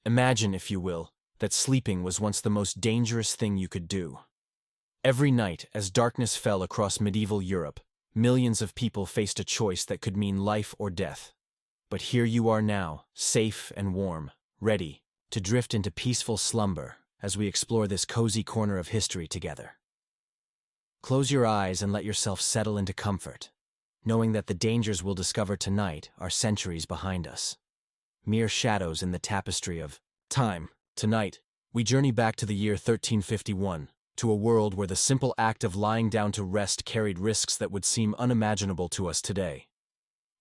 Imagine, if you will, that sleeping was once the most dangerous thing you could do. Every night, as darkness fell across medieval Europe, millions of people faced a choice that could mean life or death. But here you are now, safe and warm, ready to drift into peaceful slumber as we explore this cozy corner of history together. Close your eyes and let yourself settle into comfort, knowing that the dangers we'll discover tonight are centuries behind us. Mere shadows in the tapestry of time. Tonight, we journey back to the year 1351, to a world where the simple act of lying down to rest carried risks that would seem unimaginable to us today.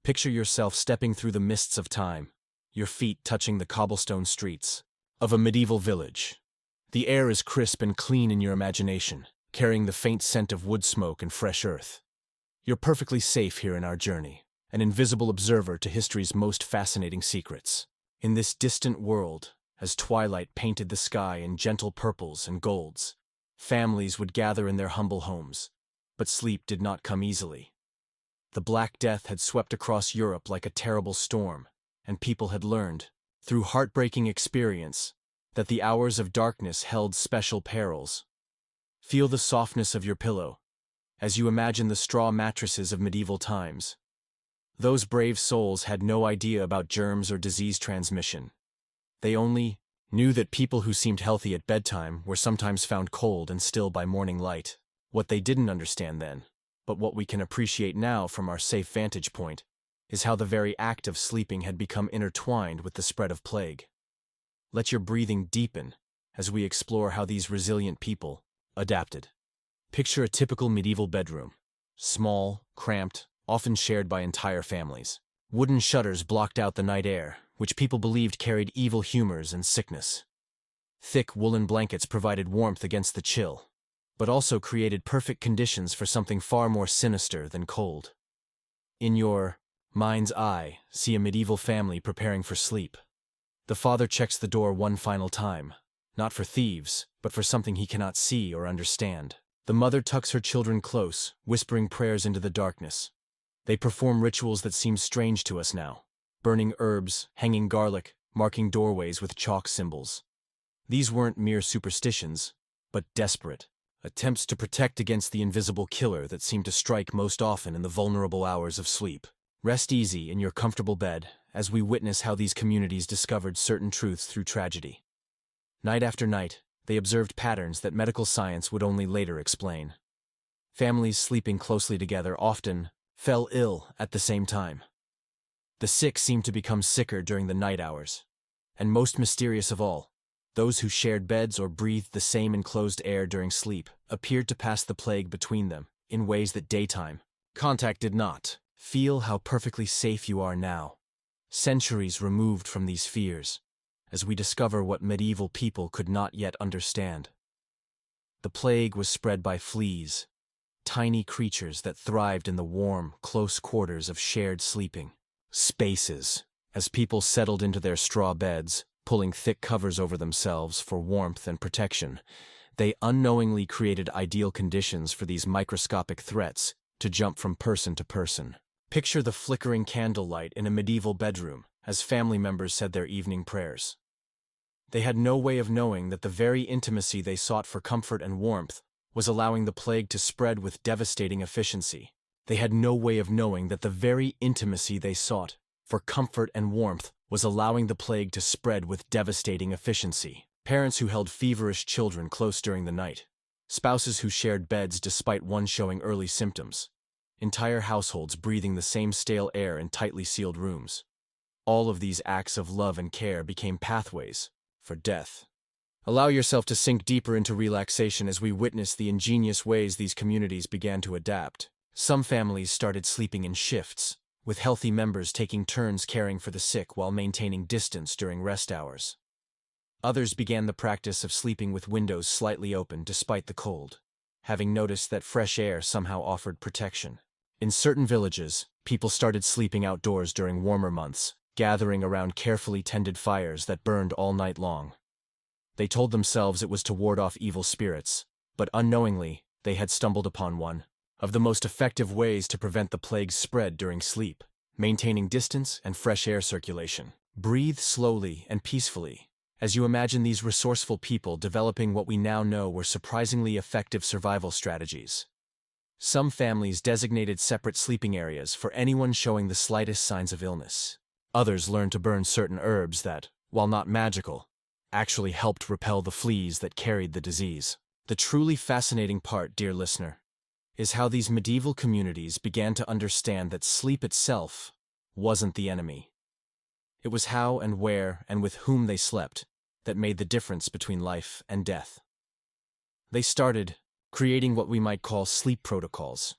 Picture yourself stepping through the mists of time, your feet touching the cobblestone streets of a medieval village. The air is crisp and clean in your imagination, carrying the faint scent of wood smoke and fresh earth. You're perfectly safe here in our journey, an invisible observer to history's most fascinating secrets. In this distant world, as twilight painted the sky in gentle purples and golds, families would gather in their humble homes, but sleep did not come easily. The Black Death had swept across Europe like a terrible storm, and people had learned, through heartbreaking experience, that the hours of darkness held special perils. Feel the softness of your pillow, as you imagine the straw mattresses of medieval times. Those brave souls had no idea about germs or disease transmission. They only knew that people who seemed healthy at bedtime were sometimes found cold and still by morning light. What they didn't understand then, but what we can appreciate now from our safe vantage point, is how the very act of sleeping had become intertwined with the spread of plague. Let your breathing deepen as we explore how these resilient people adapted. Picture a typical medieval bedroom. Small, cramped, often shared by entire families. Wooden shutters blocked out the night air, which people believed carried evil humors and sickness. Thick woolen blankets provided warmth against the chill, but also created perfect conditions for something far more sinister than cold. In your mind's eye, see a medieval family preparing for sleep. The father checks the door one final time, not for thieves, but for something he cannot see or understand. The mother tucks her children close, whispering prayers into the darkness. They perform rituals that seem strange to us now, burning herbs, hanging garlic, marking doorways with chalk symbols. These weren't mere superstitions, but desperate attempts to protect against the invisible killer that seemed to strike most often in the vulnerable hours of sleep. Rest easy in your comfortable bed as we witness how these communities discovered certain truths through tragedy. Night after night, they observed patterns that medical science would only later explain. Families sleeping closely together often fell ill at the same time. The sick seemed to become sicker during the night hours. And most mysterious of all, those who shared beds or breathed the same enclosed air during sleep appeared to pass the plague between them in ways that daytime contact did not. Feel how perfectly safe you are now, centuries removed from these fears, as we discover what medieval people could not yet understand. The plague was spread by fleas, tiny creatures that thrived in the warm, close quarters of shared sleeping spaces. As people settled into their straw beds, pulling thick covers over themselves for warmth and protection, they unknowingly created ideal conditions for these microscopic threats to jump from person to person. Picture the flickering candlelight in a medieval bedroom as family members said their evening prayers. They had no way of knowing that the very intimacy they sought for comfort and warmth was allowing the plague to spread with devastating efficiency. They had no way of knowing that the very intimacy they sought for comfort and warmth was allowing the plague to spread with devastating efficiency. Parents who held feverish children close during the night. Spouses who shared beds despite one showing early symptoms. Entire households breathing the same stale air in tightly sealed rooms. All of these acts of love and care became pathways for death. Allow yourself to sink deeper into relaxation as we witness the ingenious ways these communities began to adapt. Some families started sleeping in shifts, with healthy members taking turns caring for the sick while maintaining distance during rest hours. Others began the practice of sleeping with windows slightly open despite the cold, having noticed that fresh air somehow offered protection. In certain villages, people started sleeping outdoors during warmer months, gathering around carefully tended fires that burned all night long. They told themselves it was to ward off evil spirits, but unknowingly, they had stumbled upon one of the most effective ways to prevent the plague's spread during sleep: maintaining distance and fresh air circulation. Breathe slowly and peacefully as you imagine these resourceful people developing what we now know were surprisingly effective survival strategies. Some families designated separate sleeping areas for anyone showing the slightest signs of illness. Others learned to burn certain herbs that, while not magical, actually helped repel the fleas that carried the disease. The truly fascinating part, dear listener, is how these medieval communities began to understand that sleep itself wasn't the enemy. It was how and where and with whom they slept that made the difference between life and death. They started creating what we might call sleep protocols,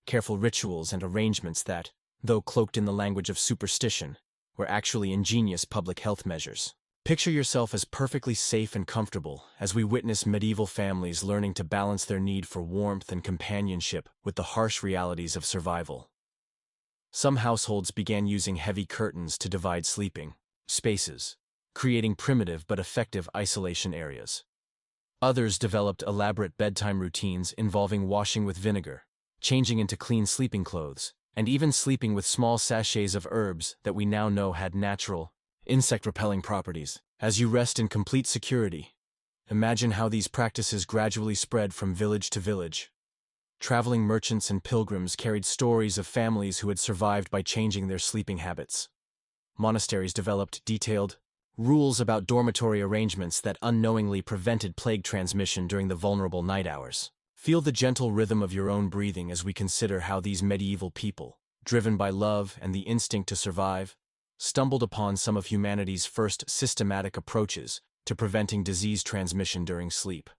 careful rituals and arrangements that, though cloaked in the language of superstition, were actually ingenious public health measures. Picture yourself as perfectly safe and comfortable as we witness medieval families learning to balance their need for warmth and companionship with the harsh realities of survival. Some households began using heavy curtains to divide sleeping spaces, creating primitive but effective isolation areas. Others developed elaborate bedtime routines involving washing with vinegar, changing into clean sleeping clothes, and even sleeping with small sachets of herbs that we now know had natural, insect-repelling properties. As you rest in complete security, imagine how these practices gradually spread from village to village. Traveling merchants and pilgrims carried stories of families who had survived by changing their sleeping habits. Monasteries developed detailed rules about dormitory arrangements that unknowingly prevented plague transmission during the vulnerable night hours. Feel the gentle rhythm of your own breathing as we consider how these medieval people, driven by love and the instinct to survive, stumbled upon some of humanity's first systematic approaches to preventing disease transmission during sleep.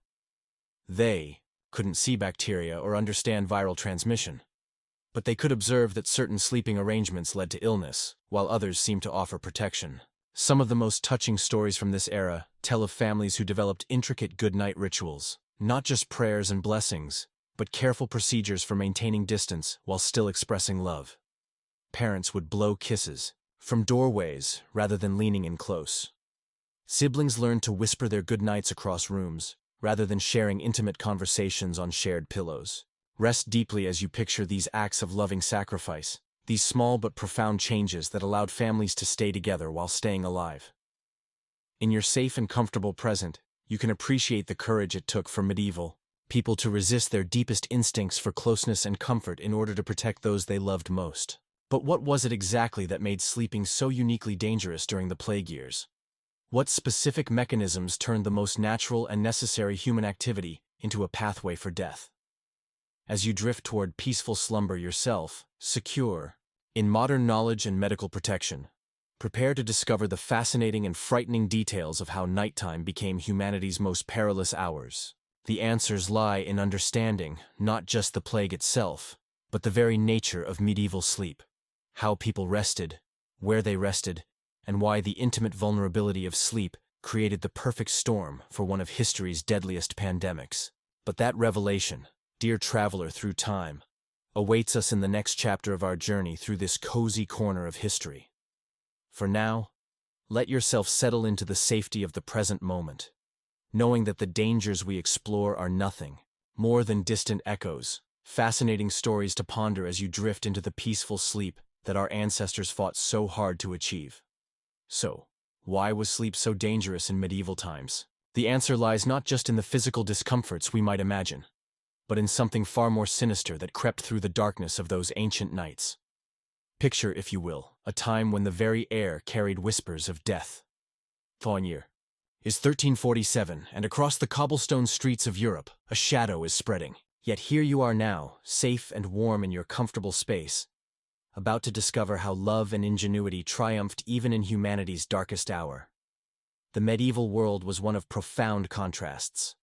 They couldn't see bacteria or understand viral transmission, but they could observe that certain sleeping arrangements led to illness, while others seemed to offer protection. Some of the most touching stories from this era tell of families who developed intricate good-night rituals, not just prayers and blessings, but careful procedures for maintaining distance while still expressing love. Parents would blow kisses from doorways rather than leaning in close. Siblings learned to whisper their goodnights across rooms rather than sharing intimate conversations on shared pillows. Rest deeply as you picture these acts of loving sacrifice, these small but profound changes that allowed families to stay together while staying alive. In your safe and comfortable present, you can appreciate the courage it took for medieval people to resist their deepest instincts for closeness and comfort in order to protect those they loved most. But what was it exactly that made sleeping so uniquely dangerous during the plague years? What specific mechanisms turned the most natural and necessary human activity into a pathway for death? As you drift toward peaceful slumber yourself, secure in modern knowledge and medical protection, prepare to discover the fascinating and frightening details of how nighttime became humanity's most perilous hours. The answers lie in understanding not just the plague itself, but the very nature of medieval sleep. How people rested, where they rested, and why the intimate vulnerability of sleep created the perfect storm for one of history's deadliest pandemics. But that revelation, dear traveler through time, awaits us in the next chapter of our journey through this cozy corner of history. For now, let yourself settle into the safety of the present moment, knowing that the dangers we explore are nothing more than distant echoes, fascinating stories to ponder as you drift into the peaceful sleep that our ancestors fought so hard to achieve. So, why was sleep so dangerous in medieval times? The answer lies not just in the physical discomforts we might imagine, but in something far more sinister that crept through the darkness of those ancient nights. Picture, if you will, a time when the very air carried whispers of death. The year is 1347, and across the cobblestone streets of Europe, a shadow is spreading. Yet here you are now, safe and warm in your comfortable space, about to discover how love and ingenuity triumphed even in humanity's darkest hour. The medieval world was one of profound contrasts.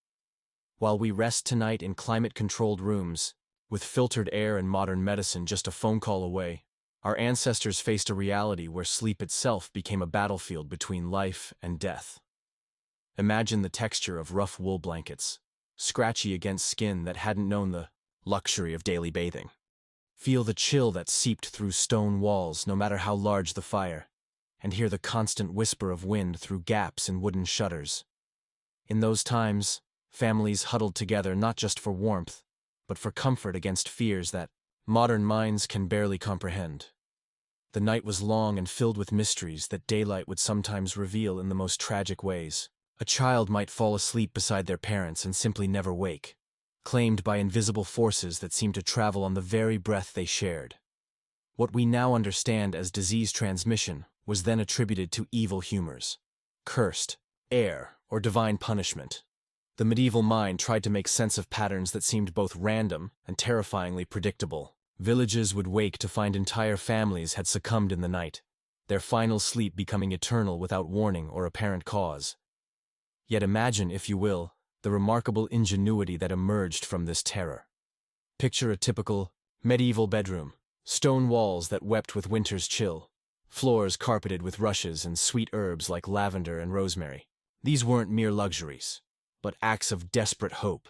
While we rest tonight in climate-controlled rooms, with filtered air and modern medicine just a phone call away, our ancestors faced a reality where sleep itself became a battlefield between life and death. Imagine the texture of rough wool blankets, scratchy against skin that hadn't known the luxury of daily bathing. Feel the chill that seeped through stone walls no matter how large the fire, and hear the constant whisper of wind through gaps in wooden shutters. In those times, families huddled together not just for warmth, but for comfort against fears that modern minds can barely comprehend. The night was long and filled with mysteries that daylight would sometimes reveal in the most tragic ways. A child might fall asleep beside their parents and simply never wake, claimed by invisible forces that seemed to travel on the very breath they shared. What we now understand as disease transmission was then attributed to evil humors, cursed, air, or divine punishment. The medieval mind tried to make sense of patterns that seemed both random and terrifyingly predictable. Villages would wake to find entire families had succumbed in the night, their final sleep becoming eternal without warning or apparent cause. Yet imagine, if you will, the remarkable ingenuity that emerged from this terror. Picture a typical medieval bedroom, stone walls that wept with winter's chill, floors carpeted with rushes and sweet herbs like lavender and rosemary. These weren't mere luxuries, but acts of desperate hope.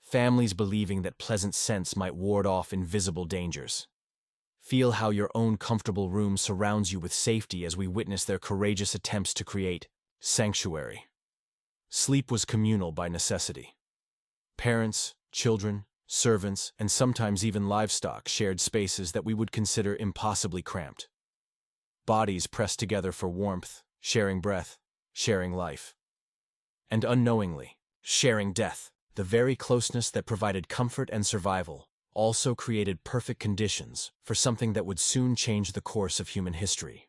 Families believing that pleasant scents might ward off invisible dangers. Feel how your own comfortable room surrounds you with safety as we witness their courageous attempts to create sanctuary. Sleep was communal by necessity. Parents, children, servants, and sometimes even livestock shared spaces that we would consider impossibly cramped. Bodies pressed together for warmth, sharing breath, sharing life. And unknowingly, sharing death. The very closeness that provided comfort and survival also created perfect conditions for something that would soon change the course of human history.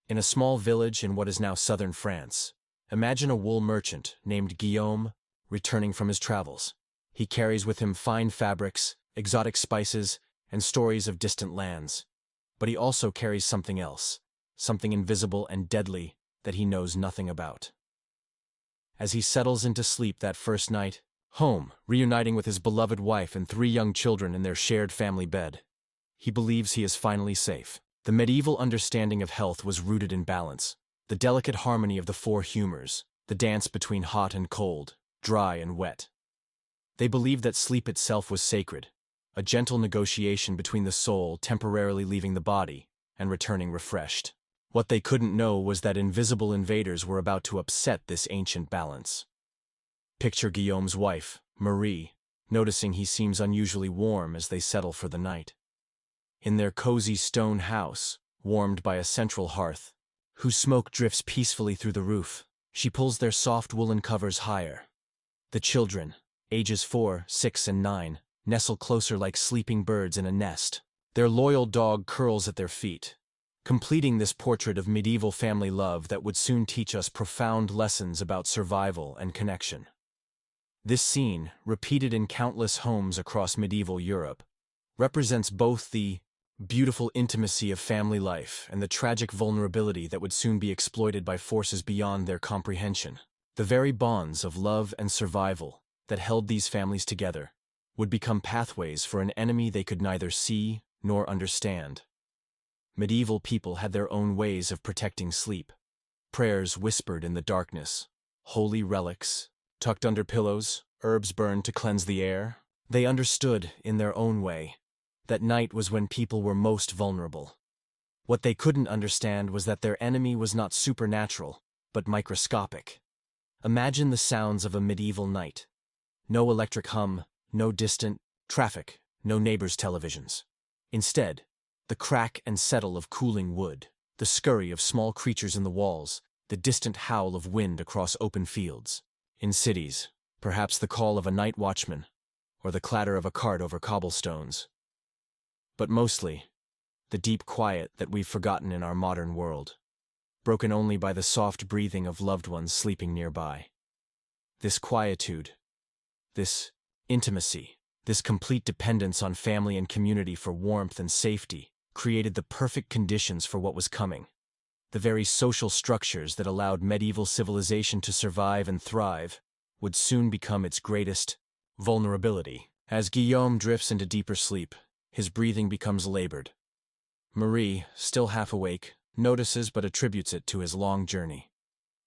In a small village in what is now southern France, imagine a wool merchant named Guillaume returning from his travels. He carries with him fine fabrics, exotic spices, and stories of distant lands. But he also carries something else, something invisible and deadly that he knows nothing about. As he settles into sleep that first night, home, reuniting with his beloved wife and 3 young children in their shared family bed, he believes he is finally safe. The medieval understanding of health was rooted in balance, the delicate harmony of the 4 humors, the dance between hot and cold, dry and wet. They believed that sleep itself was sacred, a gentle negotiation between the soul temporarily leaving the body and returning refreshed. What they couldn't know was that invisible invaders were about to upset this ancient balance. Picture Guillaume's wife, Marie, noticing he seems unusually warm as they settle for the night. In their cozy stone house, warmed by a central hearth, whose smoke drifts peacefully through the roof, she pulls their soft woolen covers higher. The children, ages 4, 6, and 9, nestle closer like sleeping birds in a nest. Their loyal dog curls at their feet, completing this portrait of medieval family love that would soon teach us profound lessons about survival and connection. This scene, repeated in countless homes across medieval Europe, represents both the beautiful intimacy of family life and the tragic vulnerability that would soon be exploited by forces beyond their comprehension. The very bonds of love and survival that held these families together would become pathways for an enemy they could neither see nor understand. Medieval people had their own ways of protecting sleep. Prayers whispered in the darkness, holy relics, tucked under pillows, herbs burned to cleanse the air. They understood, in their own way, that night was when people were most vulnerable. What they couldn't understand was that their enemy was not supernatural, but microscopic. Imagine the sounds of a medieval night. No electric hum, no distant traffic, no neighbors' televisions. Instead, the crack and settle of cooling wood, the scurry of small creatures in the walls, the distant howl of wind across open fields. In cities, perhaps the call of a night watchman, or the clatter of a cart over cobblestones. But mostly, the deep quiet that we've forgotten in our modern world, broken only by the soft breathing of loved ones sleeping nearby. This quietude, this intimacy, this complete dependence on family and community for warmth and safety, created the perfect conditions for what was coming. The very social structures that allowed medieval civilization to survive and thrive would soon become its greatest vulnerability. As Guillaume drifts into deeper sleep, his breathing becomes labored. Marie, still half awake, notices but attributes it to his long journey.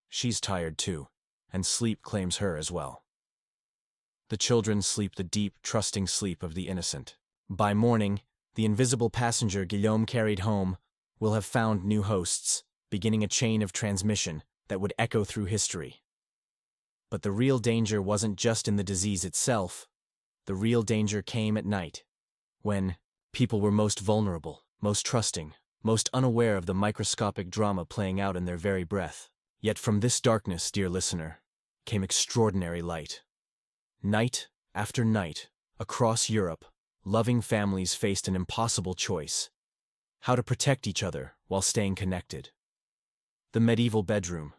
She's tired too, and sleep claims her as well. The children sleep the deep, trusting sleep of the innocent. By morning, the invisible passenger Guillaume carried home will have found new hosts, beginning a chain of transmission that would echo through history. But the real danger wasn't just in the disease itself. The real danger came at night, when people were most vulnerable, most trusting, most unaware of the microscopic drama playing out in their very breath. Yet from this darkness, dear listener, came extraordinary light. Night after night, across Europe, loving families faced an impossible choice: how to protect each other while staying connected. The medieval bedroom,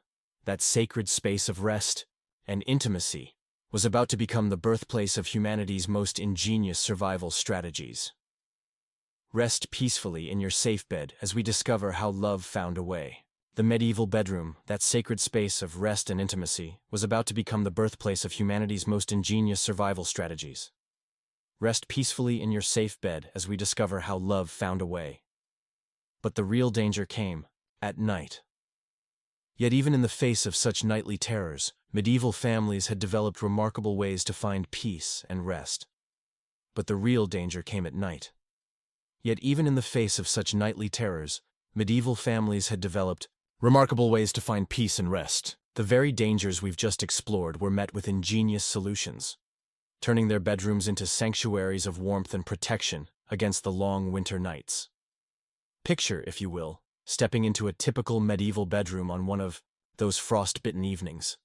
that sacred space of rest and intimacy, was about to become the birthplace of humanity's most ingenious survival strategies. Rest peacefully in your safe bed as we discover how love found a way. The medieval bedroom, that sacred space of rest and intimacy, was about to become the birthplace of humanity's most ingenious survival strategies. Rest peacefully in your safe bed as we discover how love found a way. But the real danger came at night. Yet even in the face of such nightly terrors, medieval families had developed remarkable ways to find peace and rest. But the real danger came at night. Yet even in the face of such nightly terrors, medieval families had developed remarkable ways to find peace and rest. The very dangers we've just explored were met with ingenious solutions, turning their bedrooms into sanctuaries of warmth and protection against the long winter nights. Picture, if you will, stepping into a typical medieval bedroom on one of those frost-bitten evenings.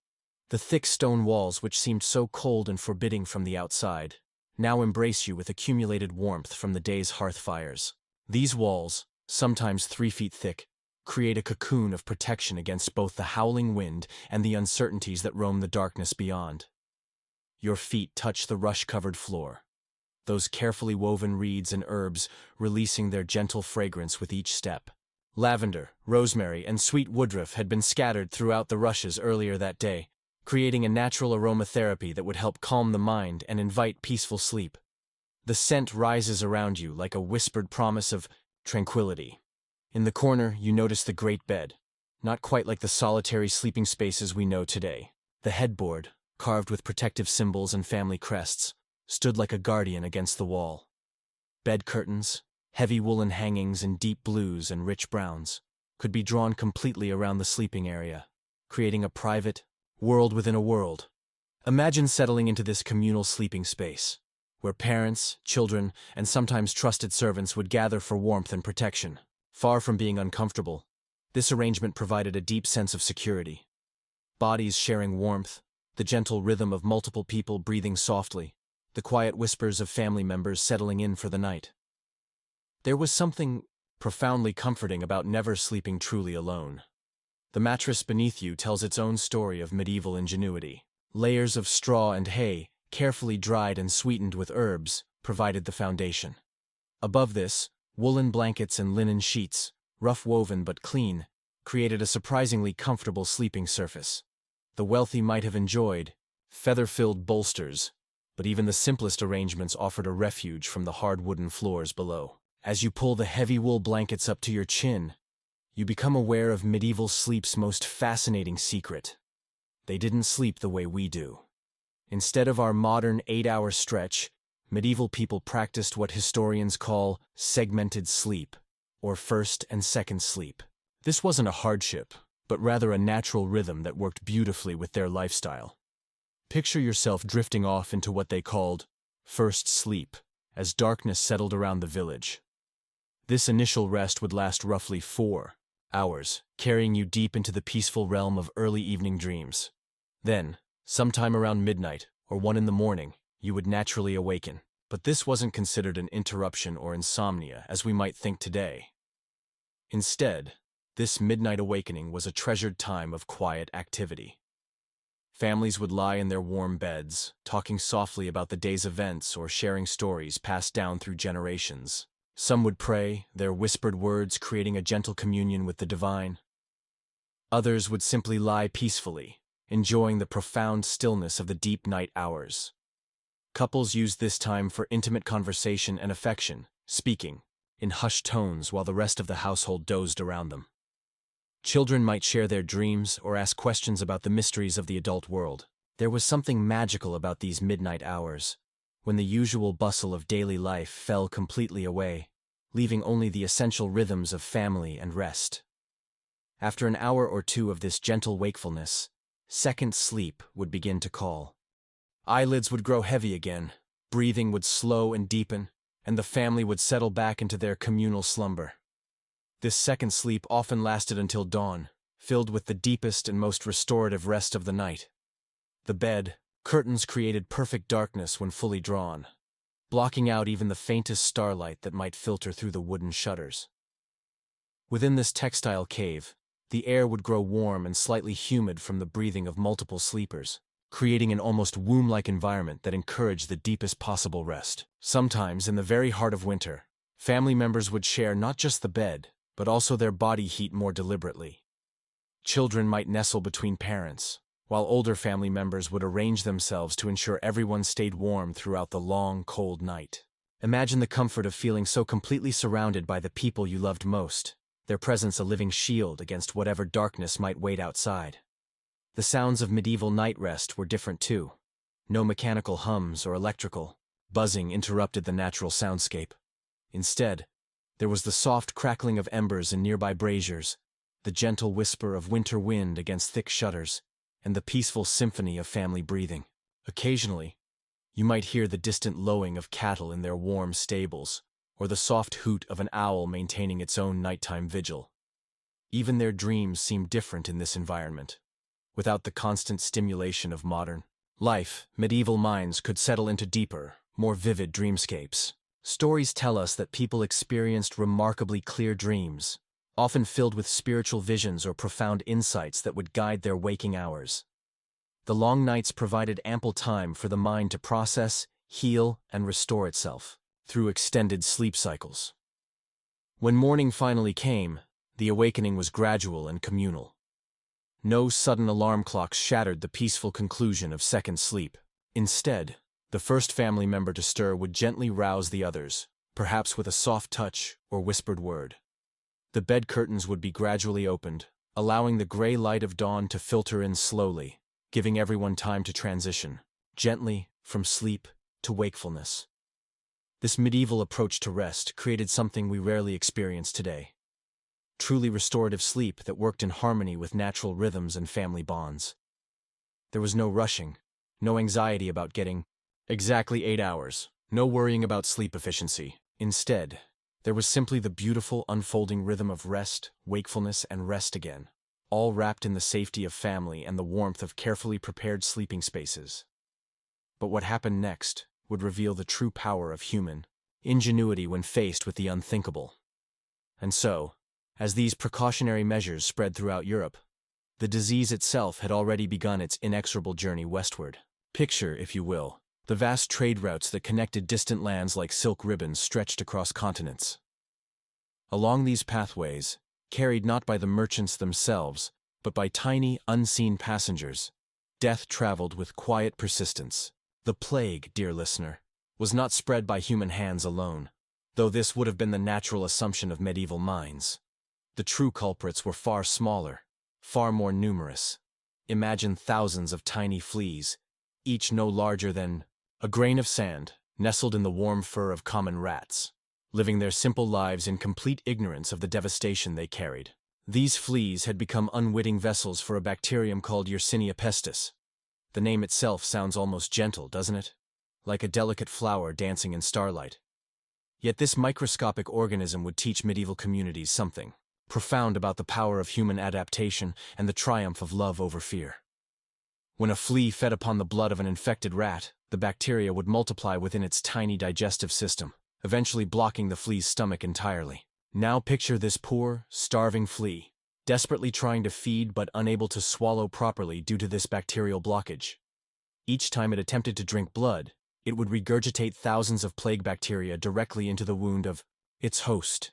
The thick stone walls, which seemed so cold and forbidding from the outside, now embrace you with accumulated warmth from the day's hearth fires. These walls, sometimes 3 feet thick, create a cocoon of protection against both the howling wind and the uncertainties that roam the darkness beyond. Your feet touch the rush-covered floor, those carefully woven reeds and herbs releasing their gentle fragrance with each step. Lavender, rosemary, and sweet woodruff had been scattered throughout the rushes earlier that day, creating a natural aromatherapy that would help calm the mind and invite peaceful sleep. The scent rises around you like a whispered promise of tranquility. In the corner, you notice the great bed, not quite like the solitary sleeping spaces we know today. The headboard, carved with protective symbols and family crests, stood like a guardian against the wall. Bed curtains, heavy woolen hangings in deep blues and rich browns, could be drawn completely around the sleeping area, creating a private world within a world. Imagine settling into this communal sleeping space, where parents, children, and sometimes trusted servants would gather for warmth and protection. Far from being uncomfortable, this arrangement provided a deep sense of security. Bodies sharing warmth, the gentle rhythm of multiple people breathing softly, the quiet whispers of family members settling in for the night. There was something profoundly comforting about never sleeping truly alone. The mattress beneath you tells its own story of medieval ingenuity. Layers of straw and hay, carefully dried and sweetened with herbs, provided the foundation. Above this, woolen blankets and linen sheets, rough woven but clean, created a surprisingly comfortable sleeping surface. The wealthy might have enjoyed feather-filled bolsters, but even the simplest arrangements offered a refuge from the hard wooden floors below. As you pull the heavy wool blankets up to your chin, you become aware of medieval sleep's most fascinating secret. They didn't sleep the way we do. Instead of our modern 8-hour stretch, medieval people practiced what historians call segmented sleep, or first and second sleep. This wasn't a hardship, but rather a natural rhythm that worked beautifully with their lifestyle. Picture yourself drifting off into what they called first sleep, as darkness settled around the village. This initial rest would last roughly 4 hours, carrying you deep into the peaceful realm of early evening dreams. Then, sometime around midnight or 1 in the morning, you would naturally awaken. But this wasn't considered an interruption or insomnia as we might think today. Instead, this midnight awakening was a treasured time of quiet activity. Families would lie in their warm beds, talking softly about the day's events or sharing stories passed down through generations. Some would pray, their whispered words creating a gentle communion with the divine. Others would simply lie peacefully, enjoying the profound stillness of the deep night hours. Couples used this time for intimate conversation and affection, speaking in hushed tones while the rest of the household dozed around them. Children might share their dreams or ask questions about the mysteries of the adult world. There was something magical about these midnight hours, when the usual bustle of daily life fell completely away, leaving only the essential rhythms of family and rest. After an hour or 2 of this gentle wakefulness, second sleep would begin to call. Eyelids would grow heavy again, breathing would slow and deepen, and the family would settle back into their communal slumber. This second sleep often lasted until dawn, filled with the deepest and most restorative rest of the night. The bed, curtains created perfect darkness when fully drawn, blocking out even the faintest starlight that might filter through the wooden shutters. Within this textile cave, the air would grow warm and slightly humid from the breathing of multiple sleepers, creating an almost womb-like environment that encouraged the deepest possible rest. Sometimes, in the very heart of winter, family members would share not just the bed, but also their body heat more deliberately. Children might nestle between parents, while older family members would arrange themselves to ensure everyone stayed warm throughout the long, cold night. Imagine the comfort of feeling so completely surrounded by the people you loved most, their presence a living shield against whatever darkness might wait outside. The sounds of medieval night rest were different too. No mechanical hums or electrical buzzing interrupted the natural soundscape. Instead, there was the soft crackling of embers in nearby braziers, the gentle whisper of winter wind against thick shutters, and the peaceful symphony of family breathing. Occasionally, you might hear the distant lowing of cattle in their warm stables, or the soft hoot of an owl maintaining its own nighttime vigil. Even their dreams seemed different in this environment. Without the constant stimulation of modern life, medieval minds could settle into deeper, more vivid dreamscapes. Stories tell us that people experienced remarkably clear dreams, often filled with spiritual visions or profound insights that would guide their waking hours. The long nights provided ample time for the mind to process, heal, and restore itself through extended sleep cycles. When morning finally came, the awakening was gradual and communal. No sudden alarm clocks shattered the peaceful conclusion of second sleep. Instead, the first family member to stir would gently rouse the others, perhaps with a soft touch or whispered word. The bed curtains would be gradually opened, allowing the gray light of dawn to filter in slowly, giving everyone time to transition, gently, from sleep to wakefulness. This medieval approach to rest created something we rarely experience today. Truly restorative sleep that worked in harmony with natural rhythms and family bonds. There was no rushing, no anxiety about getting exactly 8 hours, no worrying about sleep efficiency. Instead, there was simply the beautiful unfolding rhythm of rest, wakefulness, and rest again, all wrapped in the safety of family and the warmth of carefully prepared sleeping spaces. But what happened next would reveal the true power of human ingenuity when faced with the unthinkable. And so, as these precautionary measures spread throughout Europe, the disease itself had already begun its inexorable journey westward. Picture, if you will, the vast trade routes that connected distant lands like silk ribbons stretched across continents. Along these pathways, carried not by the merchants themselves, but by tiny, unseen passengers, death traveled with quiet persistence. The plague, dear listener, was not spread by human hands alone, though this would have been the natural assumption of medieval minds. The true culprits were far smaller, far more numerous. Imagine thousands of tiny fleas, each no larger than a grain of sand, nestled in the warm fur of common rats, living their simple lives in complete ignorance of the devastation they carried. These fleas had become unwitting vessels for a bacterium called Yersinia pestis. The name itself sounds almost gentle, doesn't it? Like a delicate flower dancing in starlight. Yet this microscopic organism would teach medieval communities something profound about the power of human adaptation and the triumph of love over fear. When a flea fed upon the blood of an infected rat, the bacteria would multiply within its tiny digestive system, eventually blocking the flea's stomach entirely. Now picture this poor, starving flea, desperately trying to feed but unable to swallow properly due to this bacterial blockage. Each time it attempted to drink blood, it would regurgitate thousands of plague bacteria directly into the wound of its host.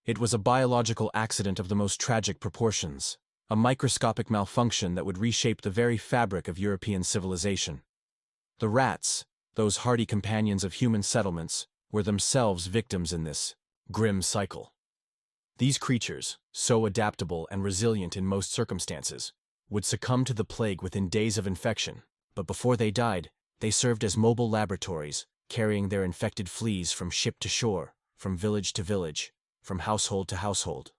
It was a biological accident of the most tragic proportions, a microscopic malfunction that would reshape the very fabric of European civilization. The rats, those hardy companions of human settlements, were themselves victims in this grim cycle. These creatures, so adaptable and resilient in most circumstances, would succumb to the plague within days of infection, but before they died, they served as mobile laboratories, carrying their infected fleas from ship to shore, from village to village, from household to household.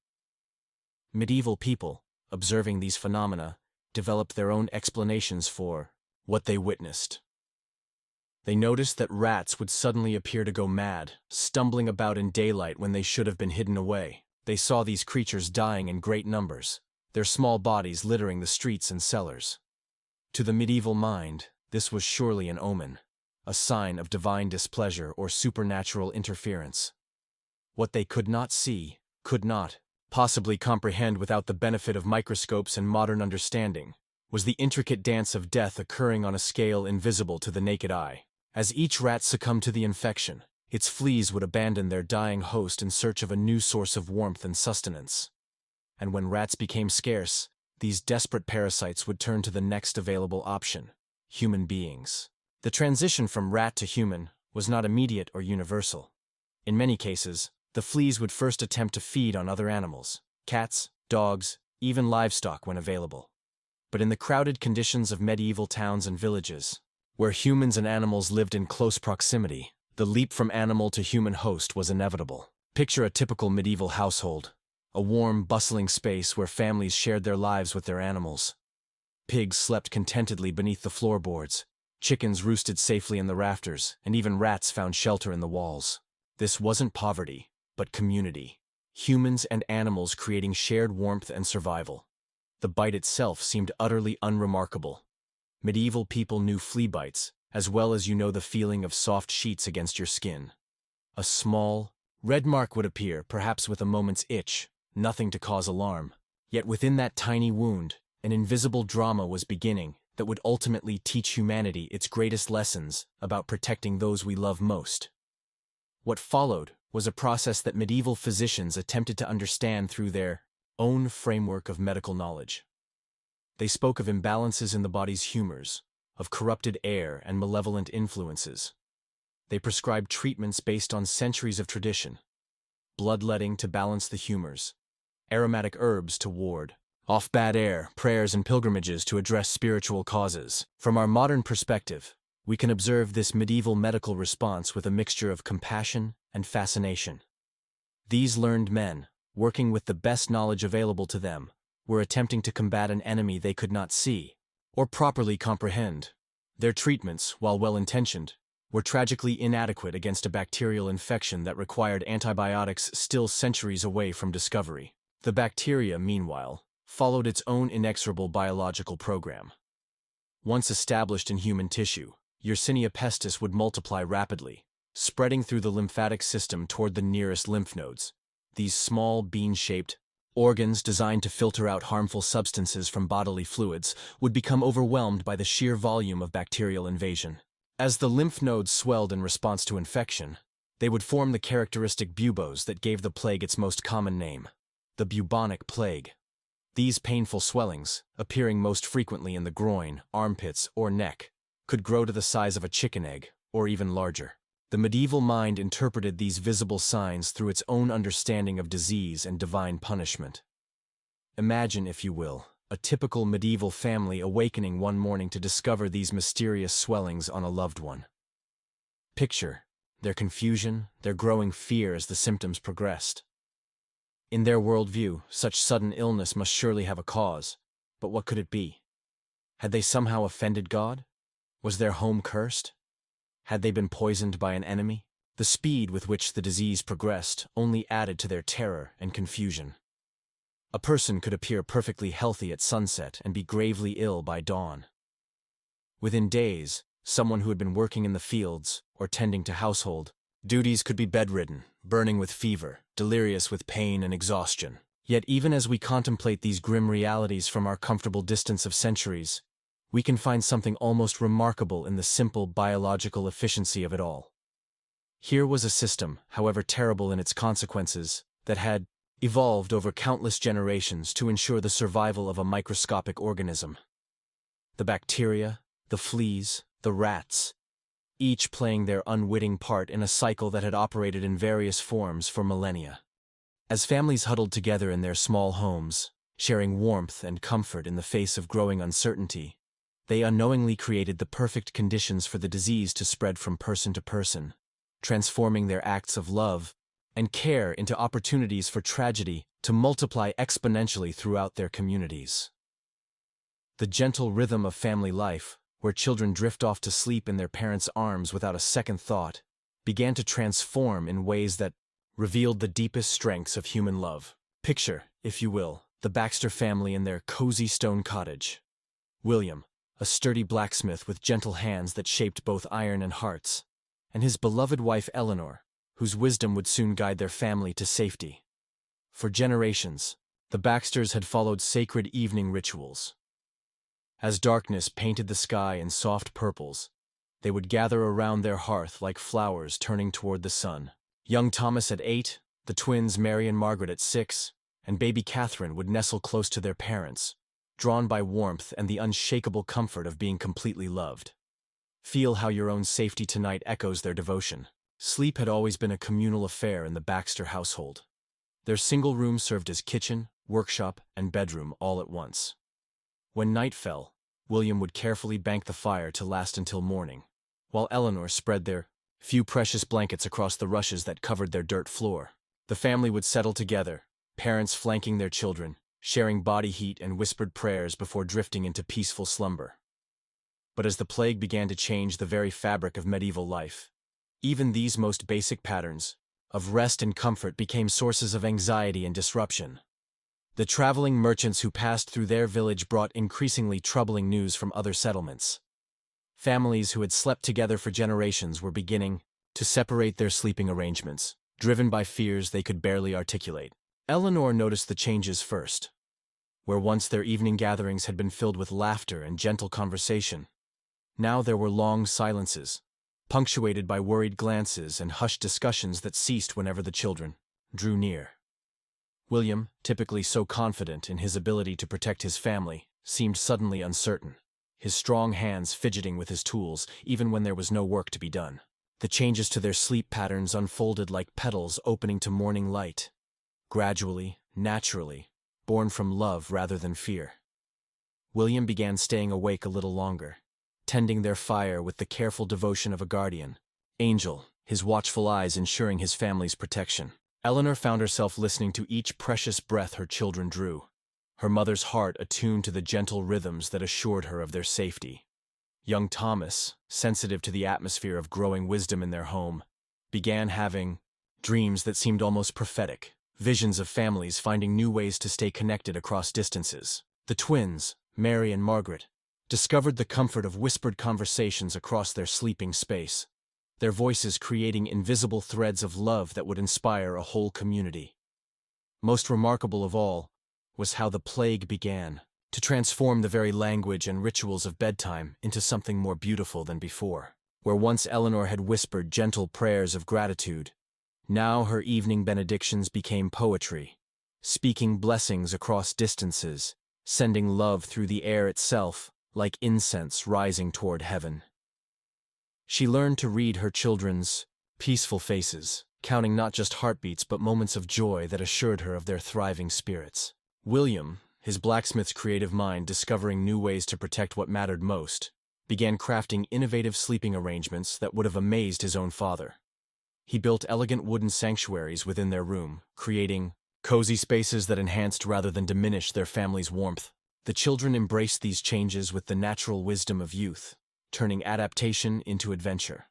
Medieval people, observing these phenomena, developed their own explanations for what they witnessed. They noticed that rats would suddenly appear to go mad, stumbling about in daylight when they should have been hidden away. They saw these creatures dying in great numbers, their small bodies littering the streets and cellars. To the medieval mind, this was surely an omen, a sign of divine displeasure or supernatural interference. What they could not see, could not possibly comprehend without the benefit of microscopes and modern understanding, was the intricate dance of death occurring on a scale invisible to the naked eye. As each rat succumbed to the infection, its fleas would abandon their dying host in search of a new source of warmth and sustenance. And when rats became scarce, these desperate parasites would turn to the next available option: human beings. The transition from rat to human was not immediate or universal. In many cases, the fleas would first attempt to feed on other animals, cats, dogs, even livestock when available. But in the crowded conditions of medieval towns and villages, where humans and animals lived in close proximity, the leap from animal to human host was inevitable. Picture a typical medieval household, a warm, bustling space where families shared their lives with their animals. Pigs slept contentedly beneath the floorboards, chickens roosted safely in the rafters, and even rats found shelter in the walls. This wasn't poverty, but community. Humans and animals creating shared warmth and survival. The bite itself seemed utterly unremarkable. Medieval people knew flea bites, as well as you know the feeling of soft sheets against your skin. A small, red mark would appear, perhaps with a moment's itch, nothing to cause alarm. Yet within that tiny wound, an invisible drama was beginning that would ultimately teach humanity its greatest lessons about protecting those we love most. What followed was a process that medieval physicians attempted to understand through their own framework of medical knowledge. They spoke of imbalances in the body's humors, of corrupted air and malevolent influences. They prescribed treatments based on centuries of tradition: bloodletting to balance the humors, aromatic herbs to ward off bad air, prayers and pilgrimages to address spiritual causes. From our modern perspective, we can observe this medieval medical response with a mixture of compassion and fascination. These learned men, working with the best knowledge available to them, were attempting to combat an enemy they could not see or properly comprehend. Their treatments, while well-intentioned, were tragically inadequate against a bacterial infection that required antibiotics still centuries away from discovery. The bacteria, meanwhile, followed its own inexorable biological program. Once established in human tissue, Yersinia pestis would multiply rapidly, spreading through the lymphatic system toward the nearest lymph nodes. These small, bean-shaped organs designed to filter out harmful substances from bodily fluids would become overwhelmed by the sheer volume of bacterial invasion. As the lymph nodes swelled in response to infection, they would form the characteristic buboes that gave the plague its most common name: the bubonic plague. These painful swellings, appearing most frequently in the groin, armpits, or neck, could grow to the size of a chicken egg, or even larger. The medieval mind interpreted these visible signs through its own understanding of disease and divine punishment. Imagine, if you will, a typical medieval family awakening one morning to discover these mysterious swellings on a loved one. Picture their confusion, their growing fear as the symptoms progressed. In their worldview, such sudden illness must surely have a cause, but what could it be? Had they somehow offended God? Was their home cursed? Had they been poisoned by an enemy? The speed with which the disease progressed only added to their terror and confusion. A person could appear perfectly healthy at sunset and be gravely ill by dawn. Within days, someone who had been working in the fields or tending to household duties could be bedridden, burning with fever, delirious with pain and exhaustion. Yet even as we contemplate these grim realities from our comfortable distance of centuries, we can find something almost remarkable in the simple biological efficiency of it all. Here was a system, however terrible in its consequences, that had evolved over countless generations to ensure the survival of a microscopic organism. The bacteria, the fleas, the rats, each playing their unwitting part in a cycle that had operated in various forms for millennia. As families huddled together in their small homes, sharing warmth and comfort in the face of growing uncertainty, they unknowingly created the perfect conditions for the disease to spread from person to person, transforming their acts of love and care into opportunities for tragedy to multiply exponentially throughout their communities. The gentle rhythm of family life, where children drift off to sleep in their parents' arms without a second thought, began to transform in ways that revealed the deepest strengths of human love. Picture, if you will, the Baxter family in their cozy stone cottage. William, a sturdy blacksmith with gentle hands that shaped both iron and hearts, and his beloved wife Eleanor, whose wisdom would soon guide their family to safety. For generations, the Baxters had followed sacred evening rituals. As darkness painted the sky in soft purples, they would gather around their hearth like flowers turning toward the sun. Young Thomas at 8, the twins Mary and Margaret at 6, and baby Catherine would nestle close to their parents, drawn by warmth and the unshakable comfort of being completely loved. Feel how your own safety tonight echoes their devotion. Sleep had always been a communal affair in the Baxter household. Their single room served as kitchen, workshop, and bedroom all at once. When night fell, William would carefully bank the fire to last until morning, while Eleanor spread their few precious blankets across the rushes that covered their dirt floor. The family would settle together, parents flanking their children, sharing body heat and whispered prayers before drifting into peaceful slumber. But as the plague began to change the very fabric of medieval life, even these most basic patterns of rest and comfort became sources of anxiety and disruption. The traveling merchants who passed through their village brought increasingly troubling news from other settlements. Families who had slept together for generations were beginning to separate their sleeping arrangements, driven by fears they could barely articulate. Eleanor noticed the changes first. Where once their evening gatherings had been filled with laughter and gentle conversation, now there were long silences, punctuated by worried glances and hushed discussions that ceased whenever the children drew near. William, typically so confident in his ability to protect his family, seemed suddenly uncertain, his strong hands fidgeting with his tools even when there was no work to be done. The changes to their sleep patterns unfolded like petals opening to morning light, gradually, naturally, born from love rather than fear. William began staying awake a little longer, tending their fire with the careful devotion of a guardian angel, his watchful eyes ensuring his family's protection. Eleanor found herself listening to each precious breath her children drew, her mother's heart attuned to the gentle rhythms that assured her of their safety. Young Thomas, sensitive to the atmosphere of growing wisdom in their home, began having dreams that seemed almost prophetic, visions of families finding new ways to stay connected across distances. The twins, Mary and Margaret, discovered the comfort of whispered conversations across their sleeping space, their voices creating invisible threads of love that would inspire a whole community. Most remarkable of all was how the plague began to transform the very language and rituals of bedtime into something more beautiful than before. Where once Eleanor had whispered gentle prayers of gratitude, now her evening benedictions became poetry, speaking blessings across distances, sending love through the air itself, like incense rising toward heaven. She learned to read her children's peaceful faces, counting not just heartbeats but moments of joy that assured her of their thriving spirits. William, his blacksmith's creative mind discovering new ways to protect what mattered most, began crafting innovative sleeping arrangements that would have amazed his own father. He built elegant wooden sanctuaries within their room, creating cozy spaces that enhanced rather than diminished their family's warmth. The children embraced these changes with the natural wisdom of youth, turning adaptation into adventure.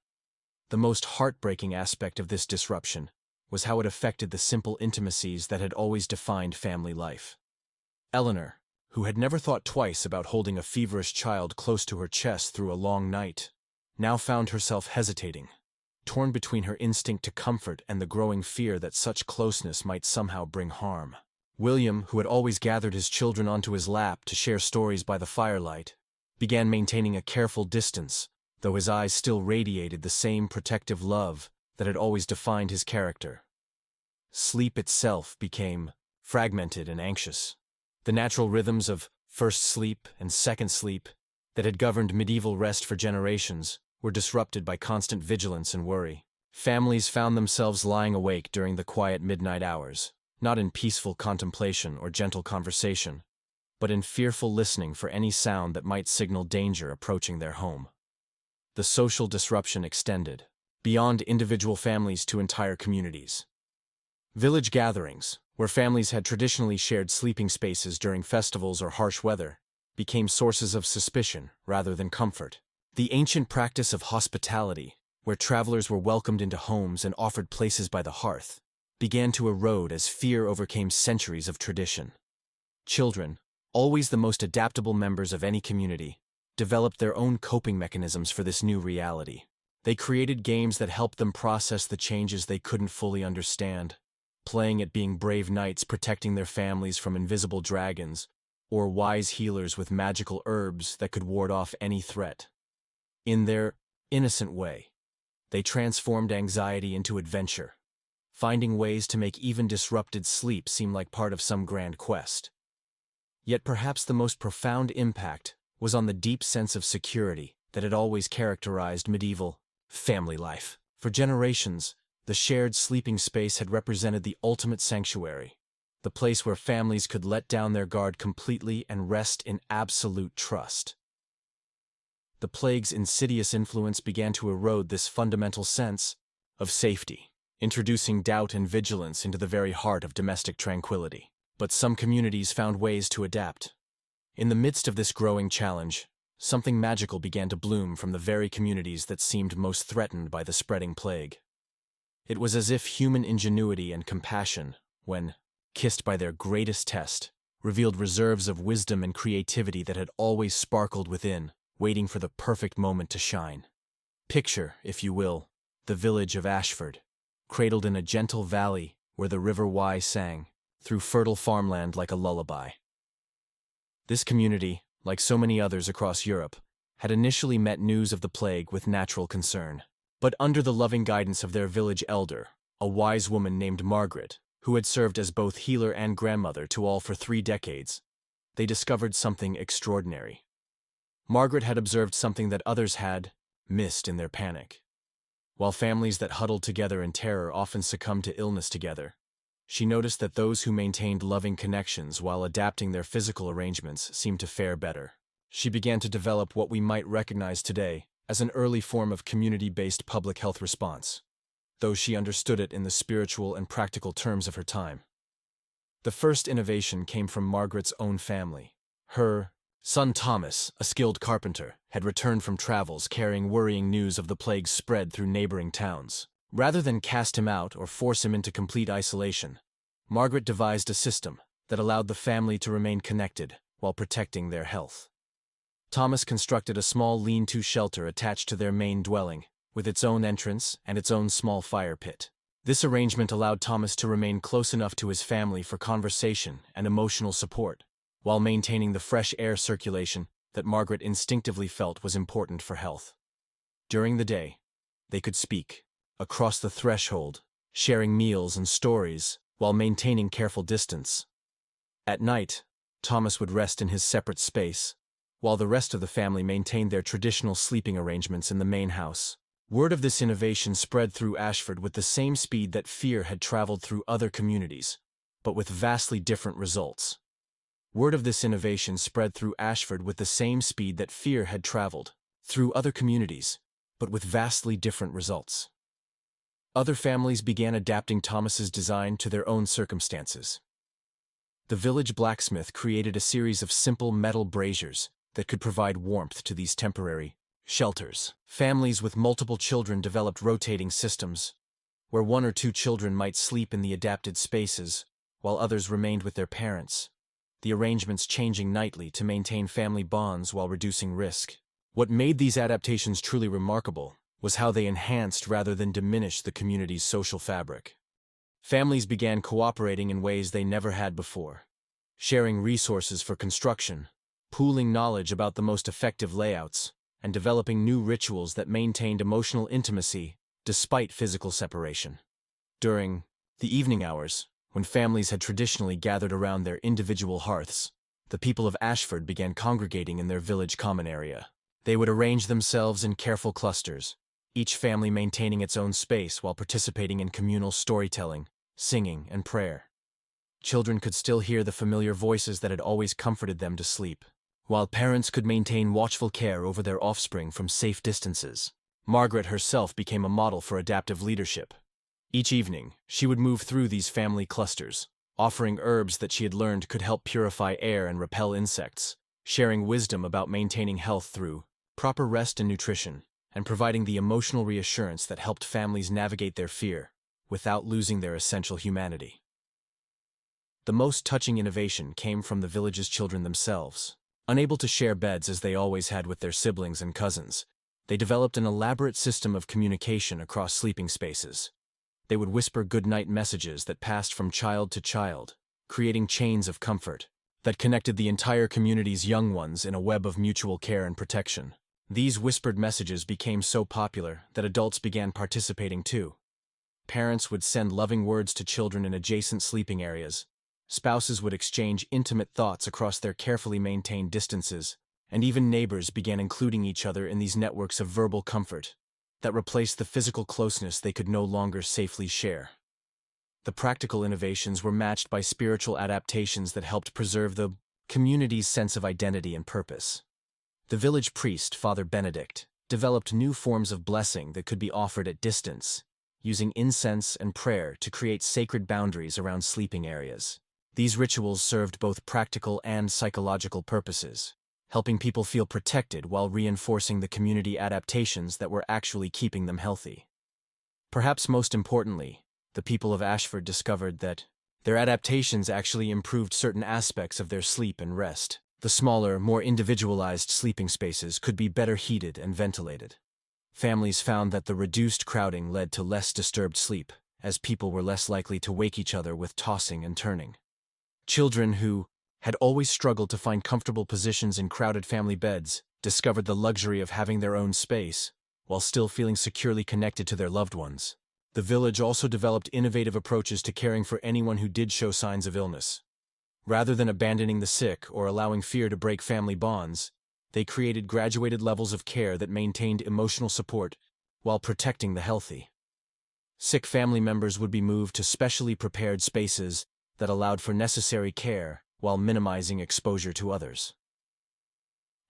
The most heartbreaking aspect of this disruption was how it affected the simple intimacies that had always defined family life. Eleanor, who had never thought twice about holding a feverish child close to her chest through a long night, now found herself hesitating, torn between her instinct to comfort and the growing fear that such closeness might somehow bring harm. William, who had always gathered his children onto his lap to share stories by the firelight, began maintaining a careful distance, though his eyes still radiated the same protective love that had always defined his character. Sleep itself became fragmented and anxious. The natural rhythms of first sleep and second sleep that had governed medieval rest for generations were disrupted by constant vigilance and worry. Families found themselves lying awake during the quiet midnight hours, not in peaceful contemplation or gentle conversation, but in fearful listening for any sound that might signal danger approaching their home. The social disruption extended beyond individual families to entire communities. Village gatherings, where families had traditionally shared sleeping spaces during festivals or harsh weather, became sources of suspicion rather than comfort. The ancient practice of hospitality, where travelers were welcomed into homes and offered places by the hearth, began to erode as fear overcame centuries of tradition. Children, always the most adaptable members of any community, developed their own coping mechanisms for this new reality. They created games that helped them process the changes they couldn't fully understand, playing at being brave knights protecting their families from invisible dragons, or wise healers with magical herbs that could ward off any threat. In their innocent way, they transformed anxiety into adventure, finding ways to make even disrupted sleep seem like part of some grand quest. Yet perhaps the most profound impact was on the deep sense of security that had always characterized medieval family life. For generations, the shared sleeping space had represented the ultimate sanctuary, the place where families could let down their guard completely and rest in absolute trust. The plague's insidious influence began to erode this fundamental sense of safety, introducing doubt and vigilance into the very heart of domestic tranquility. But some communities found ways to adapt. In the midst of this growing challenge, something magical began to bloom from the very communities that seemed most threatened by the spreading plague. It was as if human ingenuity and compassion, when kissed by their greatest test, revealed reserves of wisdom and creativity that had always sparkled within, waiting for the perfect moment to shine. Picture, if you will, the village of Ashford, cradled in a gentle valley where the River Wye sang through fertile farmland like a lullaby. This community, like so many others across Europe, had initially met news of the plague with natural concern. But under the loving guidance of their village elder, a wise woman named Margaret, who had served as both healer and grandmother to all for 3 decades, they discovered something extraordinary. Margaret had observed something that others had missed in their panic. While families that huddled together in terror often succumbed to illness together, she noticed that those who maintained loving connections while adapting their physical arrangements seemed to fare better. She began to develop what we might recognize today as an early form of community-based public health response, though she understood it in the spiritual and practical terms of her time. The first innovation came from Margaret's own family. Her son Thomas, a skilled carpenter, had returned from travels carrying worrying news of the plague's spread through neighboring towns. Rather than cast him out or force him into complete isolation, Margaret devised a system that allowed the family to remain connected while protecting their health. Thomas constructed a small lean-to shelter attached to their main dwelling, with its own entrance and its own small fire pit. This arrangement allowed Thomas to remain close enough to his family for conversation and emotional support, while maintaining the fresh air circulation that Margaret instinctively felt was important for health. During the day, they could speak across the threshold, sharing meals and stories while maintaining careful distance. At night, Thomas would rest in his separate space, while the rest of the family maintained their traditional sleeping arrangements in the main house. Word of this innovation spread through Ashford with the same speed that fear had traveled through other communities, but with vastly different results. Word of this innovation spread through Ashford with the same speed that fear had traveled through other communities, but with vastly different results. Other families began adapting Thomas's design to their own circumstances. The village blacksmith created a series of simple metal braziers that could provide warmth to these temporary shelters. Families with multiple children developed rotating systems, where 1 or 2 children might sleep in the adapted spaces, while others remained with their parents, the arrangements changing nightly to maintain family bonds while reducing risk. What made these adaptations truly remarkable was how they enhanced rather than diminished the community's social fabric. Families began cooperating in ways they never had before, sharing resources for construction, pooling knowledge about the most effective layouts, and developing new rituals that maintained emotional intimacy despite physical separation. During the evening hours, when families had traditionally gathered around their individual hearths, the people of Ashford began congregating in their village common area. They would arrange themselves in careful clusters, each family maintaining its own space while participating in communal storytelling, singing, and prayer. Children could still hear the familiar voices that had always comforted them to sleep, while parents could maintain watchful care over their offspring from safe distances. Margaret herself became a model for adaptive leadership. Each evening, she would move through these family clusters, offering herbs that she had learned could help purify air and repel insects, sharing wisdom about maintaining health through proper rest and nutrition, and providing the emotional reassurance that helped families navigate their fear without losing their essential humanity. The most touching innovation came from the village's children themselves. Unable to share beds as they always had with their siblings and cousins, they developed an elaborate system of communication across sleeping spaces. They would whisper goodnight messages that passed from child to child, creating chains of comfort that connected the entire community's young ones in a web of mutual care and protection. These whispered messages became so popular that adults began participating too. Parents would send loving words to children in adjacent sleeping areas. Spouses would exchange intimate thoughts across their carefully maintained distances, and even neighbors began including each other in these networks of verbal comfort that replaced the physical closeness they could no longer safely share. The practical innovations were matched by spiritual adaptations that helped preserve the community's sense of identity and purpose. The village priest, Father Benedict, developed new forms of blessing that could be offered at distance, using incense and prayer to create sacred boundaries around sleeping areas. These rituals served both practical and psychological purposes, helping people feel protected while reinforcing the community adaptations that were actually keeping them healthy. Perhaps most importantly, the people of Ashford discovered that their adaptations actually improved certain aspects of their sleep and rest. The smaller, more individualized sleeping spaces could be better heated and ventilated. Families found that the reduced crowding led to less disturbed sleep, as people were less likely to wake each other with tossing and turning. Children who had always struggled to find comfortable positions in crowded family beds discovered the luxury of having their own space, while still feeling securely connected to their loved ones. The village also developed innovative approaches to caring for anyone who did show signs of illness. Rather than abandoning the sick or allowing fear to break family bonds, they created graduated levels of care that maintained emotional support while protecting the healthy. Sick family members would be moved to specially prepared spaces that allowed for necessary care while minimizing exposure to others.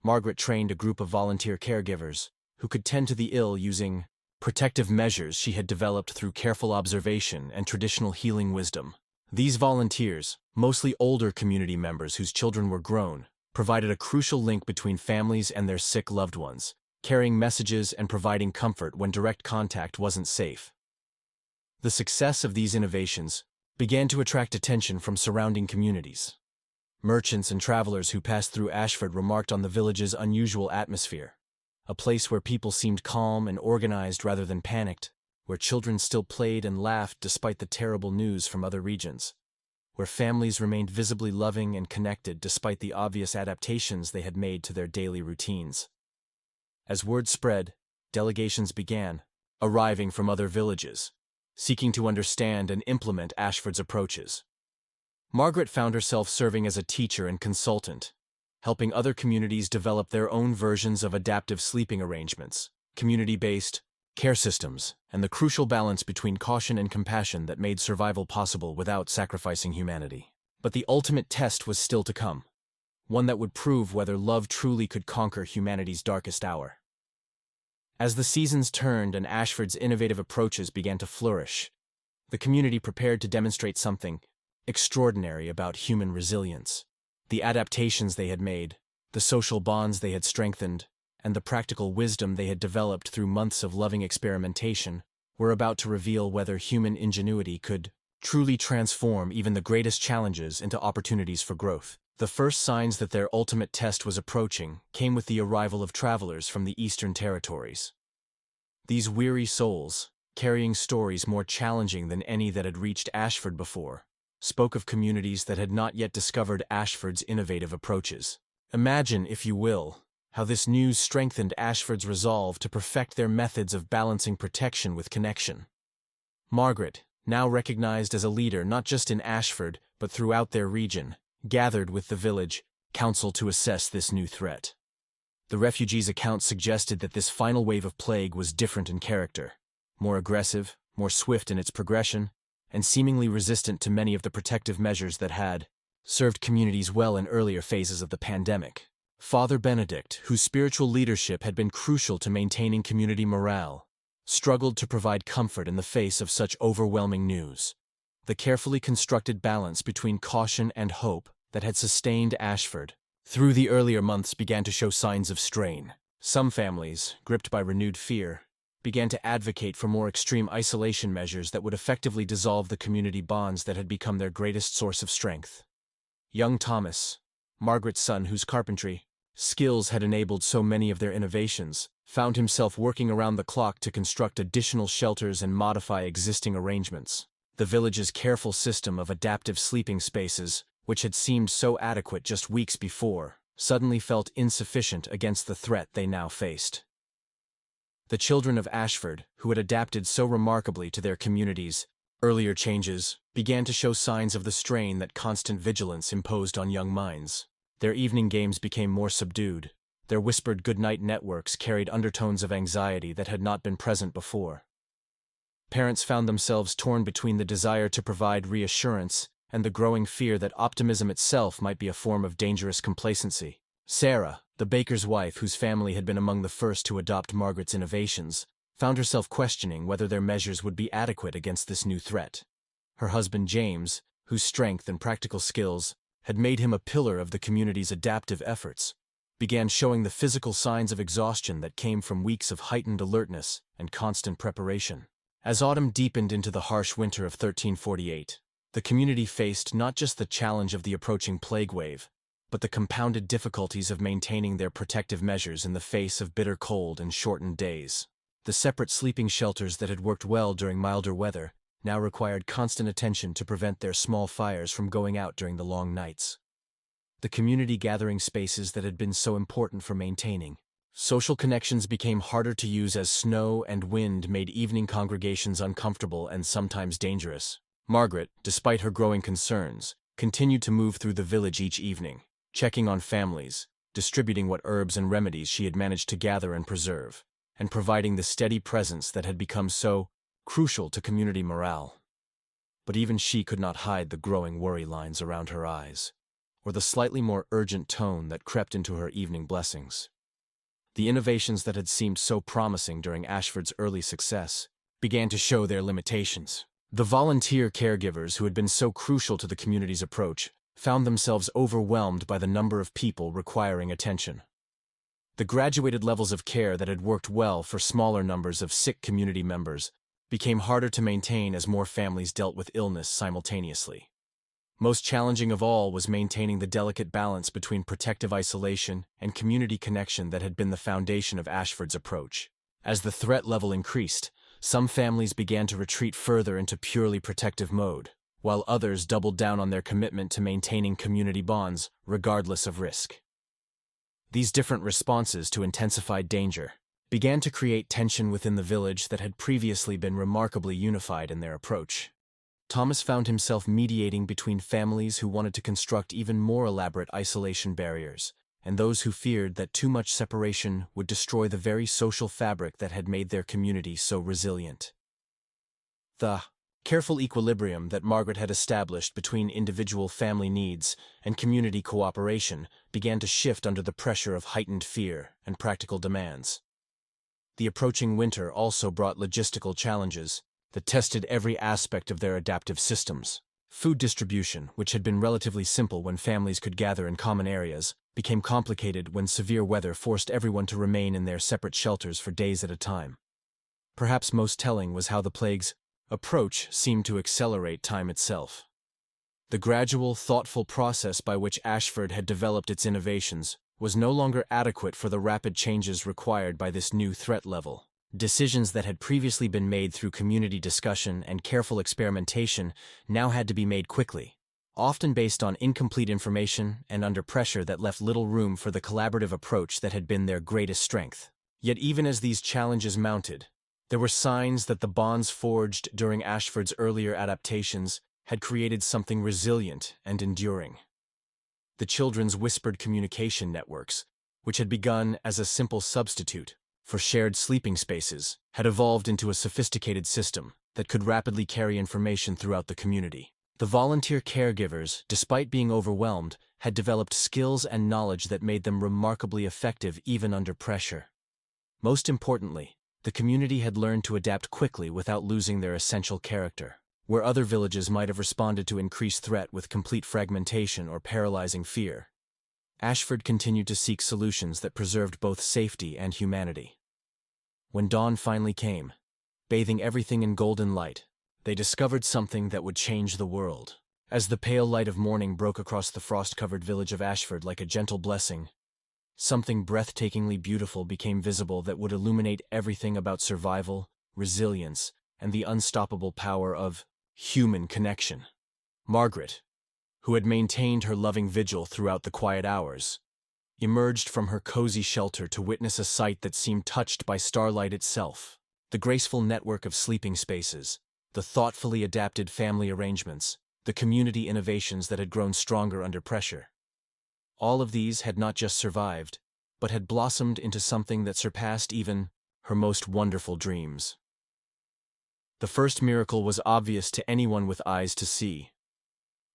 Margaret trained a group of volunteer caregivers who could tend to the ill using protective measures she had developed through careful observation and traditional healing wisdom. These volunteers, mostly older community members whose children were grown, provided a crucial link between families and their sick loved ones, carrying messages and providing comfort when direct contact wasn't safe. The success of these innovations began to attract attention from surrounding communities. Merchants and travelers who passed through Ashford remarked on the village's unusual atmosphere, a place where people seemed calm and organized rather than panicked, where children still played and laughed despite the terrible news from other regions, where families remained visibly loving and connected despite the obvious adaptations they had made to their daily routines. As word spread, delegations began arriving from other villages, seeking to understand and implement Ashford's approaches. Margaret found herself serving as a teacher and consultant, helping other communities develop their own versions of adaptive sleeping arrangements, community-based care systems, and the crucial balance between caution and compassion that made survival possible without sacrificing humanity. But the ultimate test was still to come, one that would prove whether love truly could conquer humanity's darkest hour. As the seasons turned and Ashford's innovative approaches began to flourish, the community prepared to demonstrate something extraordinary about human resilience. The adaptations they had made, the social bonds they had strengthened, and the practical wisdom they had developed through months of loving experimentation were about to reveal whether human ingenuity could truly transform even the greatest challenges into opportunities for growth. The first signs that their ultimate test was approaching came with the arrival of travelers from the Eastern Territories. These weary souls, carrying stories more challenging than any that had reached Ashford before, spoke of communities that had not yet discovered Ashford's innovative approaches. Imagine, if you will, how this news strengthened Ashford's resolve to perfect their methods of balancing protection with connection. Margaret, now recognized as a leader not just in Ashford but throughout their region, gathered with the village council to assess this new threat. The refugees' accounts suggested that this final wave of plague was different in character, more aggressive, more swift in its progression, and seemingly resistant to many of the protective measures that had served communities well in earlier phases of the pandemic. Father Benedict, whose spiritual leadership had been crucial to maintaining community morale, struggled to provide comfort in the face of such overwhelming news. The carefully constructed balance between caution and hope that had sustained Ashford through the earlier months began to show signs of strain. Some families, gripped by renewed fear, began to advocate for more extreme isolation measures that would effectively dissolve the community bonds that had become their greatest source of strength. Young Thomas, Margaret's son whose carpentry skills had enabled so many of their innovations, found himself working around the clock to construct additional shelters and modify existing arrangements. The village's careful system of adaptive sleeping spaces, which had seemed so adequate just weeks before, suddenly felt insufficient against the threat they now faced. The children of Ashford, who had adapted so remarkably to their communities' earlier changes, began to show signs of the strain that constant vigilance imposed on young minds. Their evening games became more subdued. Their whispered goodnight networks carried undertones of anxiety that had not been present before. Parents found themselves torn between the desire to provide reassurance and the growing fear that optimism itself might be a form of dangerous complacency. Sarah, the baker's wife whose family had been among the first to adopt Margaret's innovations, found herself questioning whether their measures would be adequate against this new threat. Her husband James, whose strength and practical skills had made him a pillar of the community's adaptive efforts, began showing the physical signs of exhaustion that came from weeks of heightened alertness and constant preparation. As autumn deepened into the harsh winter of 1348, the community faced not just the challenge of the approaching plague wave, but the compounded difficulties of maintaining their protective measures in the face of bitter cold and shortened days. The separate sleeping shelters that had worked well during milder weather now required constant attention to prevent their small fires from going out during the long nights. The community gathering spaces that had been so important for maintaining social connections became harder to use as snow and wind made evening congregations uncomfortable and sometimes dangerous. Margaret, despite her growing concerns, continued to move through the village each evening, checking on families, distributing what herbs and remedies she had managed to gather and preserve, and providing the steady presence that had become so crucial to community morale. But even she could not hide the growing worry lines around her eyes, or the slightly more urgent tone that crept into her evening blessings. The innovations that had seemed so promising during Ashford's early success began to show their limitations. The volunteer caregivers who had been so crucial to the community's approach found themselves overwhelmed by the number of people requiring attention. The graduated levels of care that had worked well for smaller numbers of sick community members became harder to maintain as more families dealt with illness simultaneously. Most challenging of all was maintaining the delicate balance between protective isolation and community connection that had been the foundation of Ashford's approach. As the threat level increased, some families began to retreat further into purely protective mode, while others doubled down on their commitment to maintaining community bonds, regardless of risk. These different responses to intensified danger began to create tension within the village that had previously been remarkably unified in their approach. Thomas found himself mediating between families who wanted to construct even more elaborate isolation barriers, and those who feared that too much separation would destroy the very social fabric that had made their community so resilient. The careful equilibrium that Margaret had established between individual family needs and community cooperation began to shift under the pressure of heightened fear and practical demands. The approaching winter also brought logistical challenges that tested every aspect of their adaptive systems. Food distribution, which had been relatively simple when families could gather in common areas, became complicated when severe weather forced everyone to remain in their separate shelters for days at a time. Perhaps most telling was how the plague's approach seemed to accelerate time itself. The gradual, thoughtful process by which Ashford had developed its innovations was no longer adequate for the rapid changes required by this new threat level. Decisions that had previously been made through community discussion and careful experimentation now had to be made quickly, often based on incomplete information and under pressure that left little room for the collaborative approach that had been their greatest strength. Yet even as these challenges mounted, there were signs that the bonds forged during Ashford's earlier adaptations had created something resilient and enduring. The children's whispered communication networks, which had begun as a simple substitute for shared sleeping spaces, had evolved into a sophisticated system that could rapidly carry information throughout the community. The volunteer caregivers, despite being overwhelmed, had developed skills and knowledge that made them remarkably effective even under pressure. Most importantly, the community had learned to adapt quickly without losing their essential character. Where other villages might have responded to increased threat with complete fragmentation or paralyzing fear, Ashford continued to seek solutions that preserved both safety and humanity. When dawn finally came, bathing everything in golden light, they discovered something that would change the world. As the pale light of morning broke across the frost-covered village of Ashford like a gentle blessing, something breathtakingly beautiful became visible that would illuminate everything about survival, resilience, and the unstoppable power of human connection. Margaret, who had maintained her loving vigil throughout the quiet hours, emerged from her cozy shelter to witness a sight that seemed touched by starlight itself. The graceful network of sleeping spaces, the thoughtfully adapted family arrangements, the community innovations that had grown stronger under pressure. All of these had not just survived, but had blossomed into something that surpassed even her most wonderful dreams. The first miracle was obvious to anyone with eyes to see.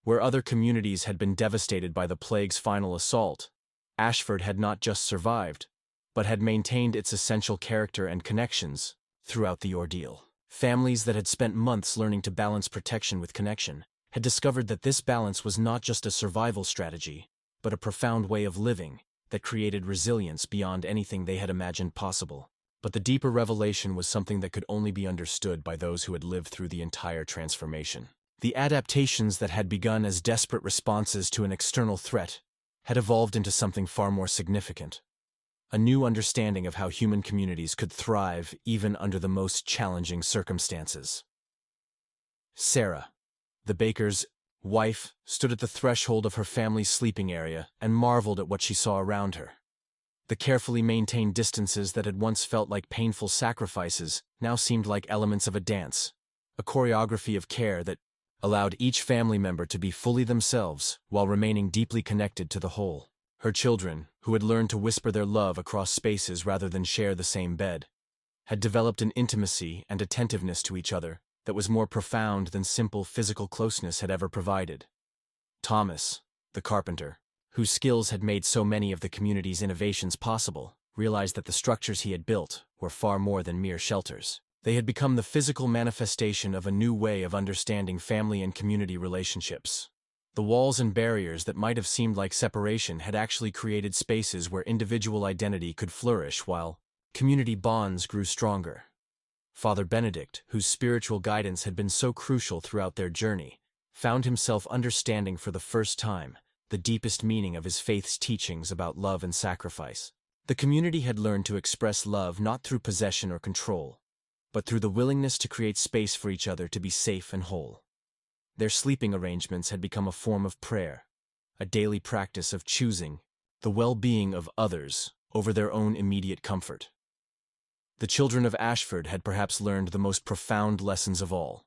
Where other communities had been devastated by the plague's final assault, Ashford had not just survived, but had maintained its essential character and connections throughout the ordeal. Families that had spent months learning to balance protection with connection had discovered that this balance was not just a survival strategy, but a profound way of living that created resilience beyond anything they had imagined possible. But the deeper revelation was something that could only be understood by those who had lived through the entire transformation. The adaptations that had begun as desperate responses to an external threat had evolved into something far more significant. A new understanding of how human communities could thrive even under the most challenging circumstances. Sarah, the baker's wife, stood at the threshold of her family's sleeping area and marveled at what she saw around her. The carefully maintained distances that had once felt like painful sacrifices now seemed like elements of a dance, a choreography of care that allowed each family member to be fully themselves while remaining deeply connected to the whole. Her children, who had learned to whisper their love across spaces rather than share the same bed, had developed an intimacy and attentiveness to each other that was more profound than simple physical closeness had ever provided. Thomas, the carpenter, whose skills had made so many of the community's innovations possible, realized that the structures he had built were far more than mere shelters. They had become the physical manifestation of a new way of understanding family and community relationships. The walls and barriers that might have seemed like separation had actually created spaces where individual identity could flourish while community bonds grew stronger. Father Benedict, whose spiritual guidance had been so crucial throughout their journey, found himself understanding for the first time the deepest meaning of his faith's teachings about love and sacrifice. The community had learned to express love not through possession or control, but through the willingness to create space for each other to be safe and whole. Their sleeping arrangements had become a form of prayer, a daily practice of choosing the well-being of others over their own immediate comfort. The children of Ashford had perhaps learned the most profound lessons of all.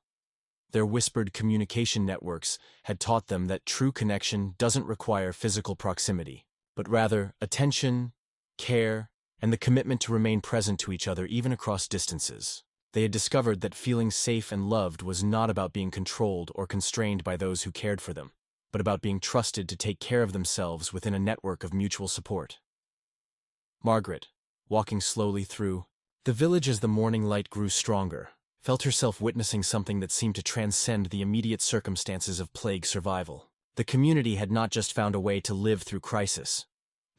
Their whispered communication networks had taught them that true connection doesn't require physical proximity, but rather attention, care, and the commitment to remain present to each other even across distances. They had discovered that feeling safe and loved was not about being controlled or constrained by those who cared for them, but about being trusted to take care of themselves within a network of mutual support. Margaret, walking slowly through the village as the morning light grew stronger, felt herself witnessing something that seemed to transcend the immediate circumstances of plague survival. The community had not just found a way to live through crisis.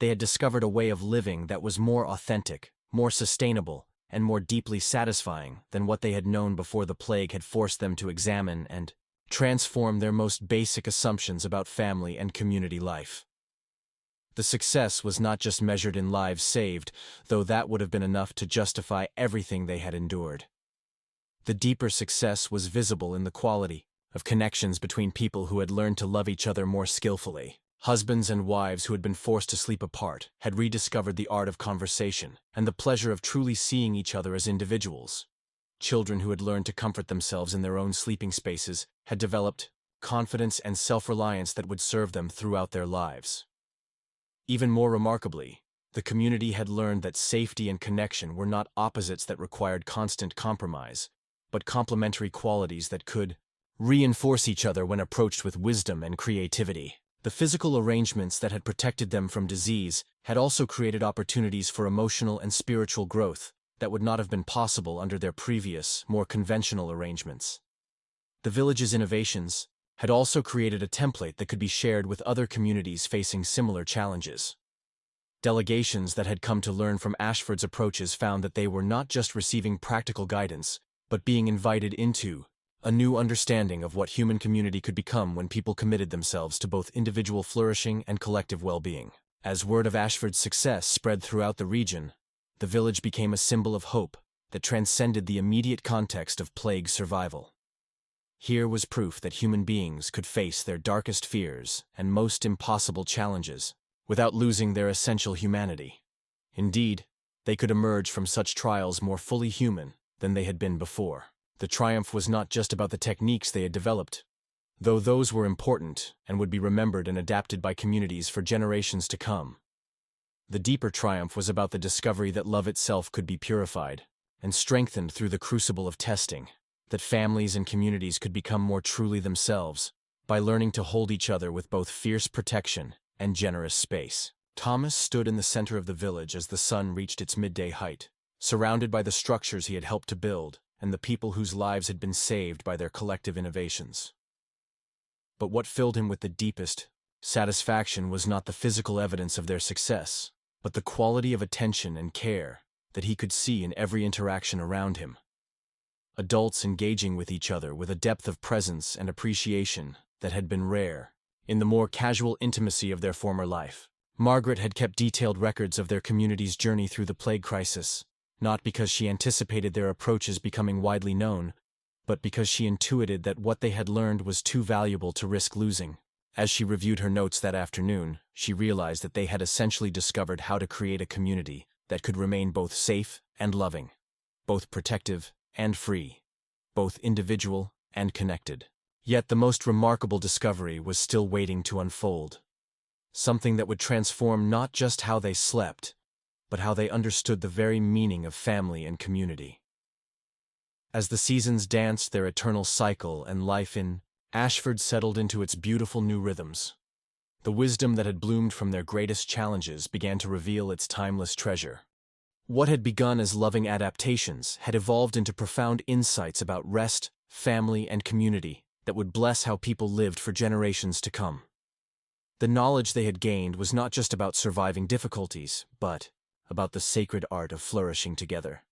They had discovered a way of living that was more authentic, more sustainable, and more deeply satisfying than what they had known before the plague had forced them to examine and transform their most basic assumptions about family and community life. The success was not just measured in lives saved, though that would have been enough to justify everything they had endured. The deeper success was visible in the quality of connections between people who had learned to love each other more skillfully. Husbands and wives who had been forced to sleep apart had rediscovered the art of conversation and the pleasure of truly seeing each other as individuals. Children who had learned to comfort themselves in their own sleeping spaces had developed confidence and self-reliance that would serve them throughout their lives. Even more remarkably, the community had learned that safety and connection were not opposites that required constant compromise, but complementary qualities that could reinforce each other when approached with wisdom and creativity. The physical arrangements that had protected them from disease had also created opportunities for emotional and spiritual growth that would not have been possible under their previous, more conventional arrangements. The village's innovations had also created a template that could be shared with other communities facing similar challenges. Delegations that had come to learn from Ashford's approaches found that they were not just receiving practical guidance, but being invited into a new understanding of what human community could become when people committed themselves to both individual flourishing and collective well-being. As word of Ashford's success spread throughout the region, the village became a symbol of hope that transcended the immediate context of plague survival. Here was proof that human beings could face their darkest fears and most impossible challenges without losing their essential humanity. Indeed, they could emerge from such trials more fully human than they had been before. The triumph was not just about the techniques they had developed, though those were important and would be remembered and adapted by communities for generations to come. The deeper triumph was about the discovery that love itself could be purified and strengthened through the crucible of testing, that families and communities could become more truly themselves by learning to hold each other with both fierce protection and generous space. Thomas stood in the center of the village as the sun reached its midday height, surrounded by the structures he had helped to build and the people whose lives had been saved by their collective innovations. But what filled him with the deepest satisfaction was not the physical evidence of their success, but the quality of attention and care that he could see in every interaction around him. Adults engaging with each other with a depth of presence and appreciation that had been rare in the more casual intimacy of their former life. Margaret had kept detailed records of their community's journey through the plague crisis, not because she anticipated their approaches becoming widely known, but because she intuited that what they had learned was too valuable to risk losing. As she reviewed her notes that afternoon, she realized that they had essentially discovered how to create a community that could remain both safe and loving, both protective and free, both individual and connected. Yet the most remarkable discovery was still waiting to unfold. Something that would transform not just how they slept, but how they understood the very meaning of family and community. As the seasons danced their eternal cycle and life in Ashford settled into its beautiful new rhythms, the wisdom that had bloomed from their greatest challenges began to reveal its timeless treasure. What had begun as loving adaptations had evolved into profound insights about rest, family, and community that would bless how people lived for generations to come. The knowledge they had gained was not just about surviving difficulties, but about the sacred art of flourishing together.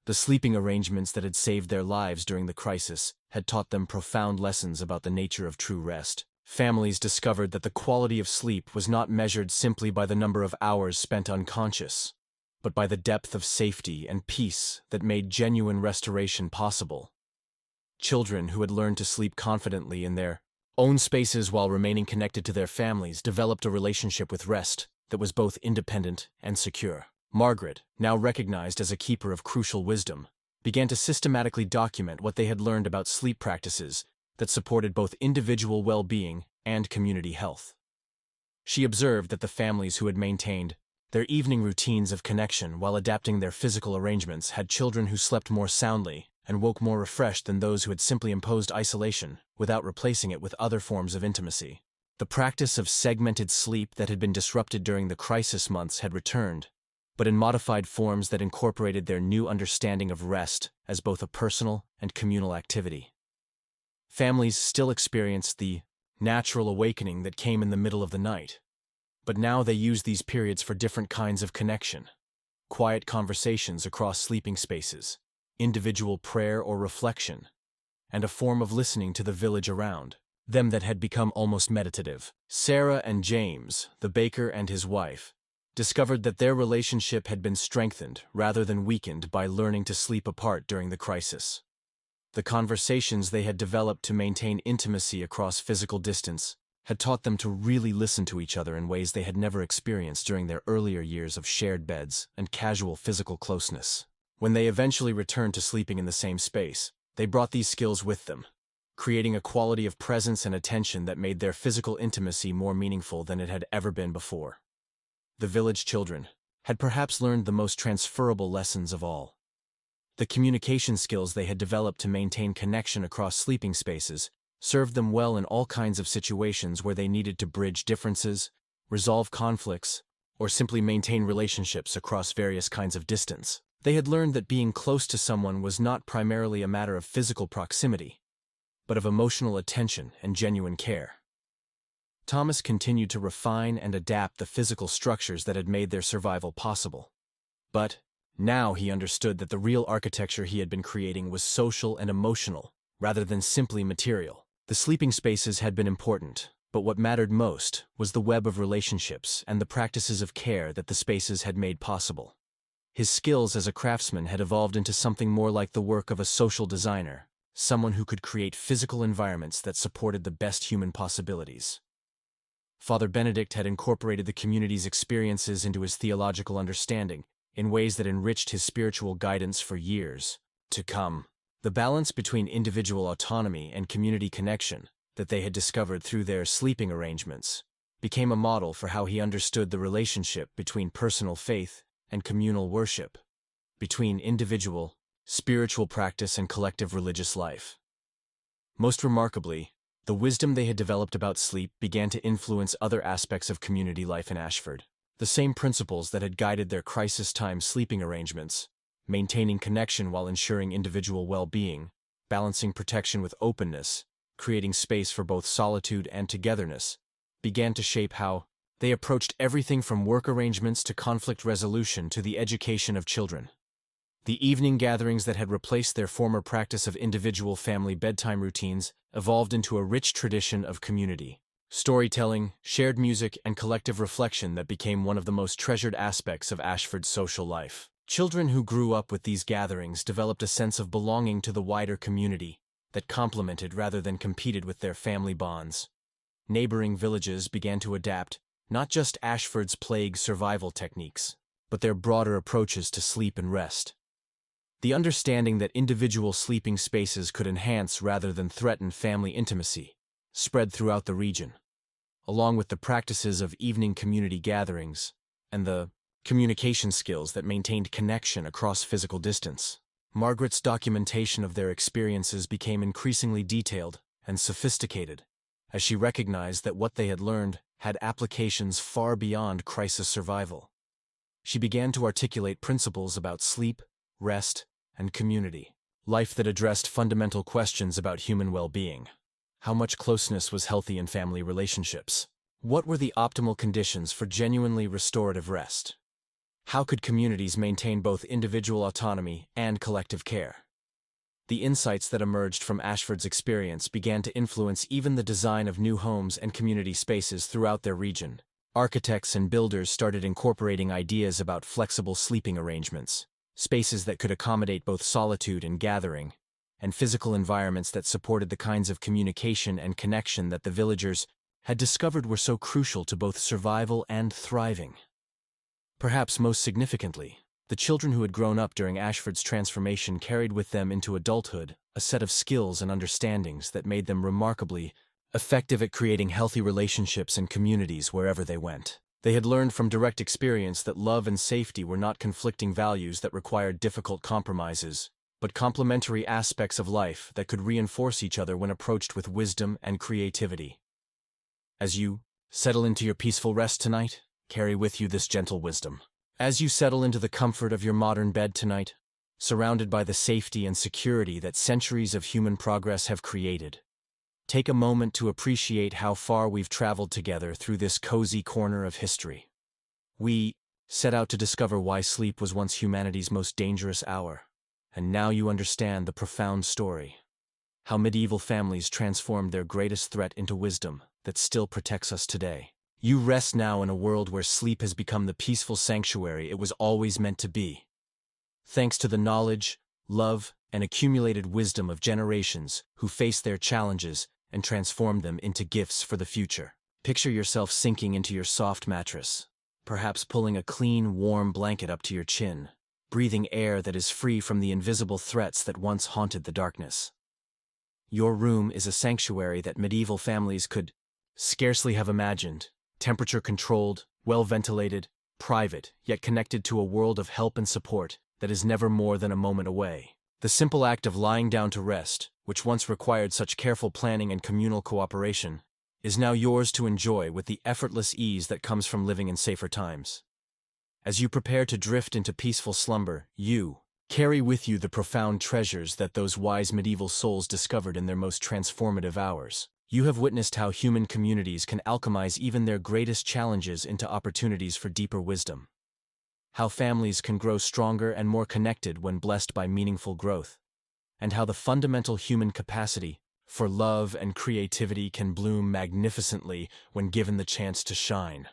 The sleeping arrangements that had saved their lives during the crisis had taught them profound lessons about the nature of true rest. Families discovered that the quality of sleep was not measured simply by the number of hours spent unconscious, but by the depth of safety and peace that made genuine restoration possible. Children who had learned to sleep confidently in their own spaces while remaining connected to their families developed a relationship with rest that was both independent and secure. Margaret, now recognized as a keeper of crucial wisdom, began to systematically document what they had learned about sleep practices that supported both individual well-being and community health. She observed that the families who had maintained their evening routines of connection while adapting their physical arrangements had children who slept more soundly and woke more refreshed than those who had simply imposed isolation without replacing it with other forms of intimacy. The practice of segmented sleep that had been disrupted during the crisis months had returned, but in modified forms that incorporated their new understanding of rest as both a personal and communal activity. Families still experienced the natural awakening that came in the middle of the night, but now they used these periods for different kinds of connection: quiet conversations across sleeping spaces, individual prayer or reflection, and a form of listening to the village around them that had become almost meditative. Sarah and James, the baker and his wife, discovered that their relationship had been strengthened rather than weakened by learning to sleep apart during the crisis. The conversations they had developed to maintain intimacy across physical distance had taught them to really listen to each other in ways they had never experienced during their earlier years of shared beds and casual physical closeness. When they eventually returned to sleeping in the same space, they brought these skills with them, creating a quality of presence and attention that made their physical intimacy more meaningful than it had ever been before. The village children had perhaps learned the most transferable lessons of all. The communication skills they had developed to maintain connection across sleeping spaces served them well in all kinds of situations where they needed to bridge differences, resolve conflicts, or simply maintain relationships across various kinds of distance. They had learned that being close to someone was not primarily a matter of physical proximity, but of emotional attention and genuine care. Thomas continued to refine and adapt the physical structures that had made their survival possible. But now he understood that the real architecture he had been creating was social and emotional, rather than simply material. The sleeping spaces had been important, but what mattered most was the web of relationships and the practices of care that the spaces had made possible. His skills as a craftsman had evolved into something more like the work of a social designer, someone who could create physical environments that supported the best human possibilities. Father Benedict had incorporated the community's experiences into his theological understanding in ways that enriched his spiritual guidance for years to come. The balance between individual autonomy and community connection that they had discovered through their sleeping arrangements became a model for how he understood the relationship between personal faith and communal worship, between individual, spiritual practice and collective religious life. Most remarkably, the wisdom they had developed about sleep began to influence other aspects of community life in Ashford. The same principles that had guided their crisis-time sleeping arrangements, maintaining connection while ensuring individual well-being, balancing protection with openness, creating space for both solitude and togetherness, began to shape how they approached everything from work arrangements to conflict resolution to the education of children. The evening gatherings that had replaced their former practice of individual family bedtime routines evolved into a rich tradition of community, storytelling, shared music, and collective reflection that became one of the most treasured aspects of Ashford's social life. Children who grew up with these gatherings developed a sense of belonging to the wider community that complemented rather than competed with their family bonds. Neighboring villages began to adapt not just Ashford's plague survival techniques, but their broader approaches to sleep and rest. The understanding that individual sleeping spaces could enhance rather than threaten family intimacy spread throughout the region, along with the practices of evening community gatherings and the communication skills that maintained connection across physical distance. Margaret's documentation of their experiences became increasingly detailed and sophisticated, as she recognized that what they had learned had applications far beyond crisis survival. She began to articulate principles about sleep, rest, and community, life that addressed fundamental questions about human well-being. How much closeness was healthy in family relationships? What were the optimal conditions for genuinely restorative rest? How could communities maintain both individual autonomy and collective care? The insights that emerged from Ashford's experience began to influence even the design of new homes and community spaces throughout their region. Architects and builders started incorporating ideas about flexible sleeping arrangements, spaces that could accommodate both solitude and gathering, and physical environments that supported the kinds of communication and connection that the villagers had discovered were so crucial to both survival and thriving. Perhaps most significantly, the children who had grown up during Ashford's transformation carried with them into adulthood a set of skills and understandings that made them remarkably effective at creating healthy relationships and communities wherever they went. They had learned from direct experience that love and safety were not conflicting values that required difficult compromises, but complementary aspects of life that could reinforce each other when approached with wisdom and creativity. As you settle into your peaceful rest tonight, carry with you this gentle wisdom. As you settle into the comfort of your modern bed tonight, surrounded by the safety and security that centuries of human progress have created, take a moment to appreciate how far we've traveled together through this cozy corner of history. We set out to discover why sleep was once humanity's most dangerous hour, and now you understand the profound story. How medieval families transformed their greatest threat into wisdom that still protects us today. You rest now in a world where sleep has become the peaceful sanctuary it was always meant to be. Thanks to the knowledge, love, and accumulated wisdom of generations who faced their challenges and transformed them into gifts for the future. Picture yourself sinking into your soft mattress, perhaps pulling a clean, warm blanket up to your chin, breathing air that is free from the invisible threats that once haunted the darkness. Your room is a sanctuary that medieval families could scarcely have imagined, temperature-controlled, well-ventilated, private, yet connected to a world of help and support that is never more than a moment away. The simple act of lying down to rest, which once required such careful planning and communal cooperation, is now yours to enjoy with the effortless ease that comes from living in safer times. As you prepare to drift into peaceful slumber, you carry with you the profound treasures that those wise medieval souls discovered in their most transformative hours. You have witnessed how human communities can alchemize even their greatest challenges into opportunities for deeper wisdom. How families can grow stronger and more connected when blessed by meaningful growth. And how the fundamental human capacity for love and creativity can bloom magnificently when given the chance to shine.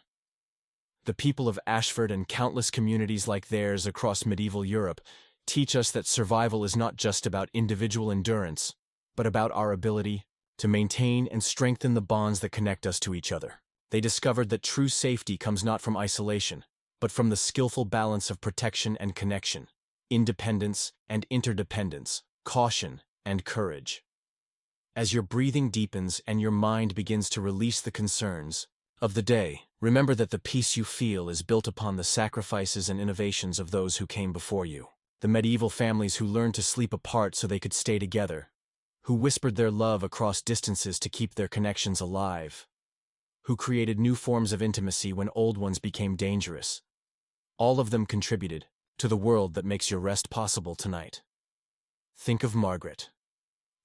The people of Ashford and countless communities like theirs across medieval Europe teach us that survival is not just about individual endurance, but about our ability to maintain and strengthen the bonds that connect us to each other. They discovered that true safety comes not from isolation, but from the skillful balance of protection and connection, independence and interdependence, caution and courage. As your breathing deepens and your mind begins to release the concerns of the day, remember that the peace you feel is built upon the sacrifices and innovations of those who came before you. The medieval families who learned to sleep apart so they could stay together, who whispered their love across distances to keep their connections alive, who created new forms of intimacy when old ones became dangerous. All of them contributed to the world that makes your rest possible tonight. Think of Margaret,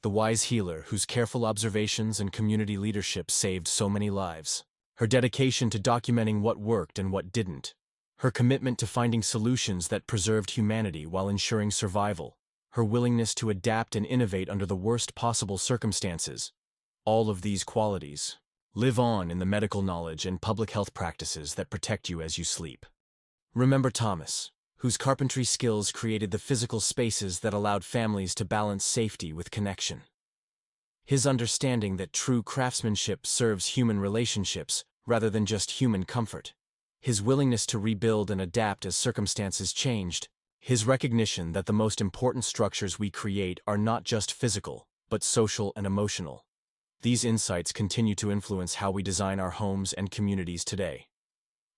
the wise healer whose careful observations and community leadership saved so many lives. Her dedication to documenting what worked and what didn't. Her commitment to finding solutions that preserved humanity while ensuring survival. Her willingness to adapt and innovate under the worst possible circumstances. All of these qualities live on in the medical knowledge and public health practices that protect you as you sleep. Remember Thomas, whose carpentry skills created the physical spaces that allowed families to balance safety with connection. His understanding that true craftsmanship serves human relationships rather than just human comfort. His willingness to rebuild and adapt as circumstances changed. His recognition that the most important structures we create are not just physical, but social and emotional. These insights continue to influence how we design our homes and communities today.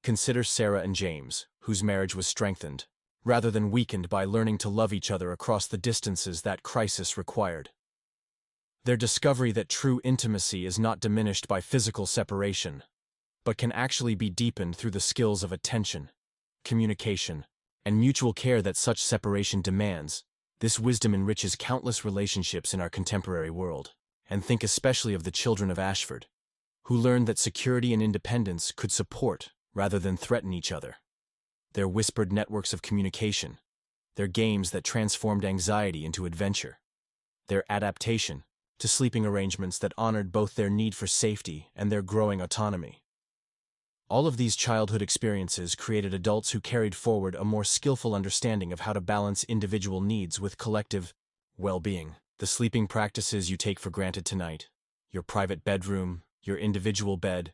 Consider Sarah and James, whose marriage was strengthened, rather than weakened by learning to love each other across the distances that crisis required. Their discovery that true intimacy is not diminished by physical separation, but can actually be deepened through the skills of attention, communication, and mutual care that such separation demands. This wisdom enriches countless relationships in our contemporary world. And think especially of the children of Ashford, who learned that security and independence could support rather than threaten each other. Their whispered networks of communication, their games that transformed anxiety into adventure, their adaptation to sleeping arrangements that honored both their need for safety and their growing autonomy. All of these childhood experiences created adults who carried forward a more skillful understanding of how to balance individual needs with collective well-being. The sleeping practices you take for granted tonight, your private bedroom, your individual bed,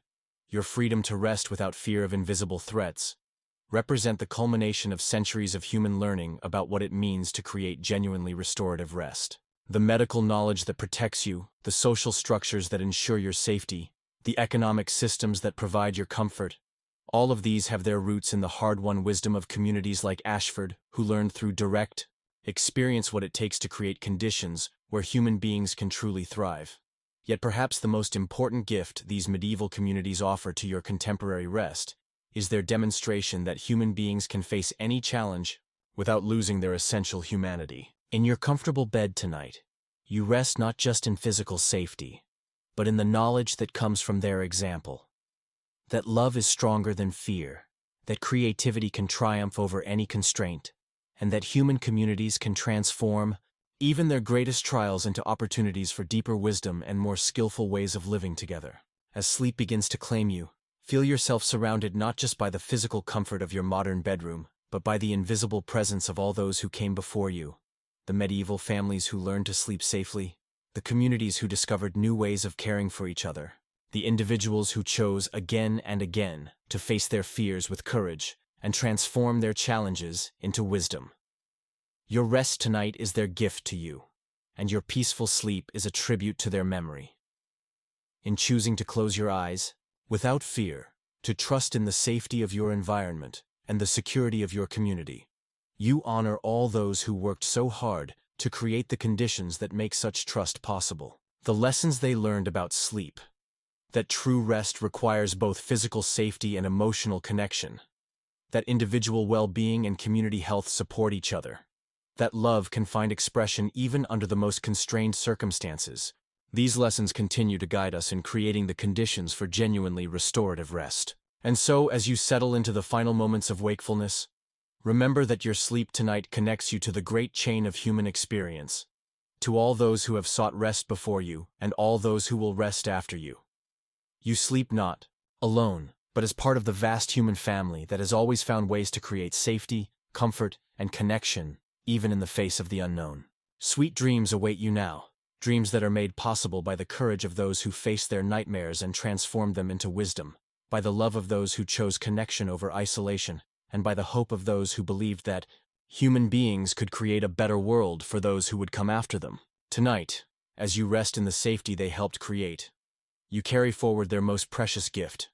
your freedom to rest without fear of invisible threats, represent the culmination of centuries of human learning about what it means to create genuinely restorative rest. The medical knowledge that protects you, the social structures that ensure your safety, the economic systems that provide your comfort, all of these have their roots in the hard-won wisdom of communities like Ashford, who learned through direct experience what it takes to create conditions where human beings can truly thrive. Yet perhaps the most important gift these medieval communities offer to your contemporary rest is their demonstration that human beings can face any challenge without losing their essential humanity. In your comfortable bed tonight, you rest not just in physical safety, but in the knowledge that comes from their example. That love is stronger than fear, that creativity can triumph over any constraint, and that human communities can transform even their greatest trials into opportunities for deeper wisdom and more skillful ways of living together. As sleep begins to claim you, feel yourself surrounded not just by the physical comfort of your modern bedroom, but by the invisible presence of all those who came before you. The medieval families who learned to sleep safely, the communities who discovered new ways of caring for each other, the individuals who chose again and again to face their fears with courage and transform their challenges into wisdom. Your rest tonight is their gift to you, and your peaceful sleep is a tribute to their memory. In choosing to close your eyes, without fear, to trust in the safety of your environment and the security of your community, you honor all those who worked so hard to create the conditions that make such trust possible. The lessons they learned about sleep, that true rest requires both physical safety and emotional connection, that individual well-being and community health support each other, that love can find expression even under the most constrained circumstances, These lessons continue to guide us in creating the conditions for genuinely restorative rest. And so, as you settle into the final moments of wakefulness, remember that your sleep tonight connects you to the great chain of human experience, to all those who have sought rest before you and all those who will rest after you. You sleep not alone, but as part of the vast human family that has always found ways to create safety, comfort, and connection, even in the face of the unknown. Sweet dreams await you now, dreams that are made possible by the courage of those who face their nightmares and transformed them into wisdom, by the love of those who chose connection over isolation, and by the hope of those who believed that human beings could create a better world for those who would come after them. Tonight, as you rest in the safety they helped create, you carry forward their most precious gift,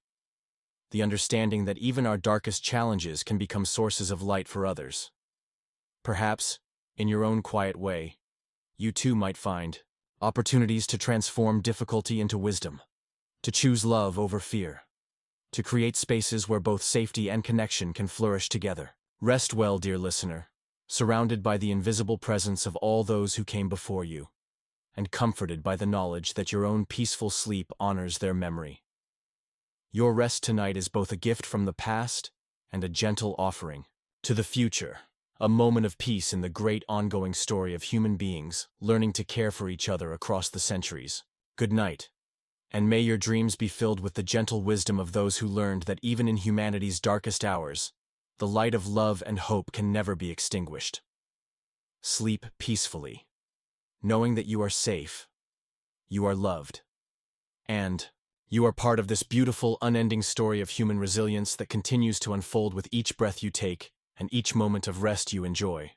the understanding that even our darkest challenges can become sources of light for others. Perhaps, in your own quiet way, you too might find opportunities to transform difficulty into wisdom, to choose love over fear, to create spaces where both safety and connection can flourish together. Rest well, dear listener, surrounded by the invisible presence of all those who came before you, and comforted by the knowledge that your own peaceful sleep honors their memory. Your rest tonight is both a gift from the past and a gentle offering to the future, a moment of peace in the great ongoing story of human beings learning to care for each other across the centuries. Good night, and may your dreams be filled with the gentle wisdom of those who learned that even in humanity's darkest hours, the light of love and hope can never be extinguished. Sleep peacefully, knowing that you are safe, you are loved, and you are part of this beautiful, unending story of human resilience that continues to unfold with each breath you take and each moment of rest you enjoy.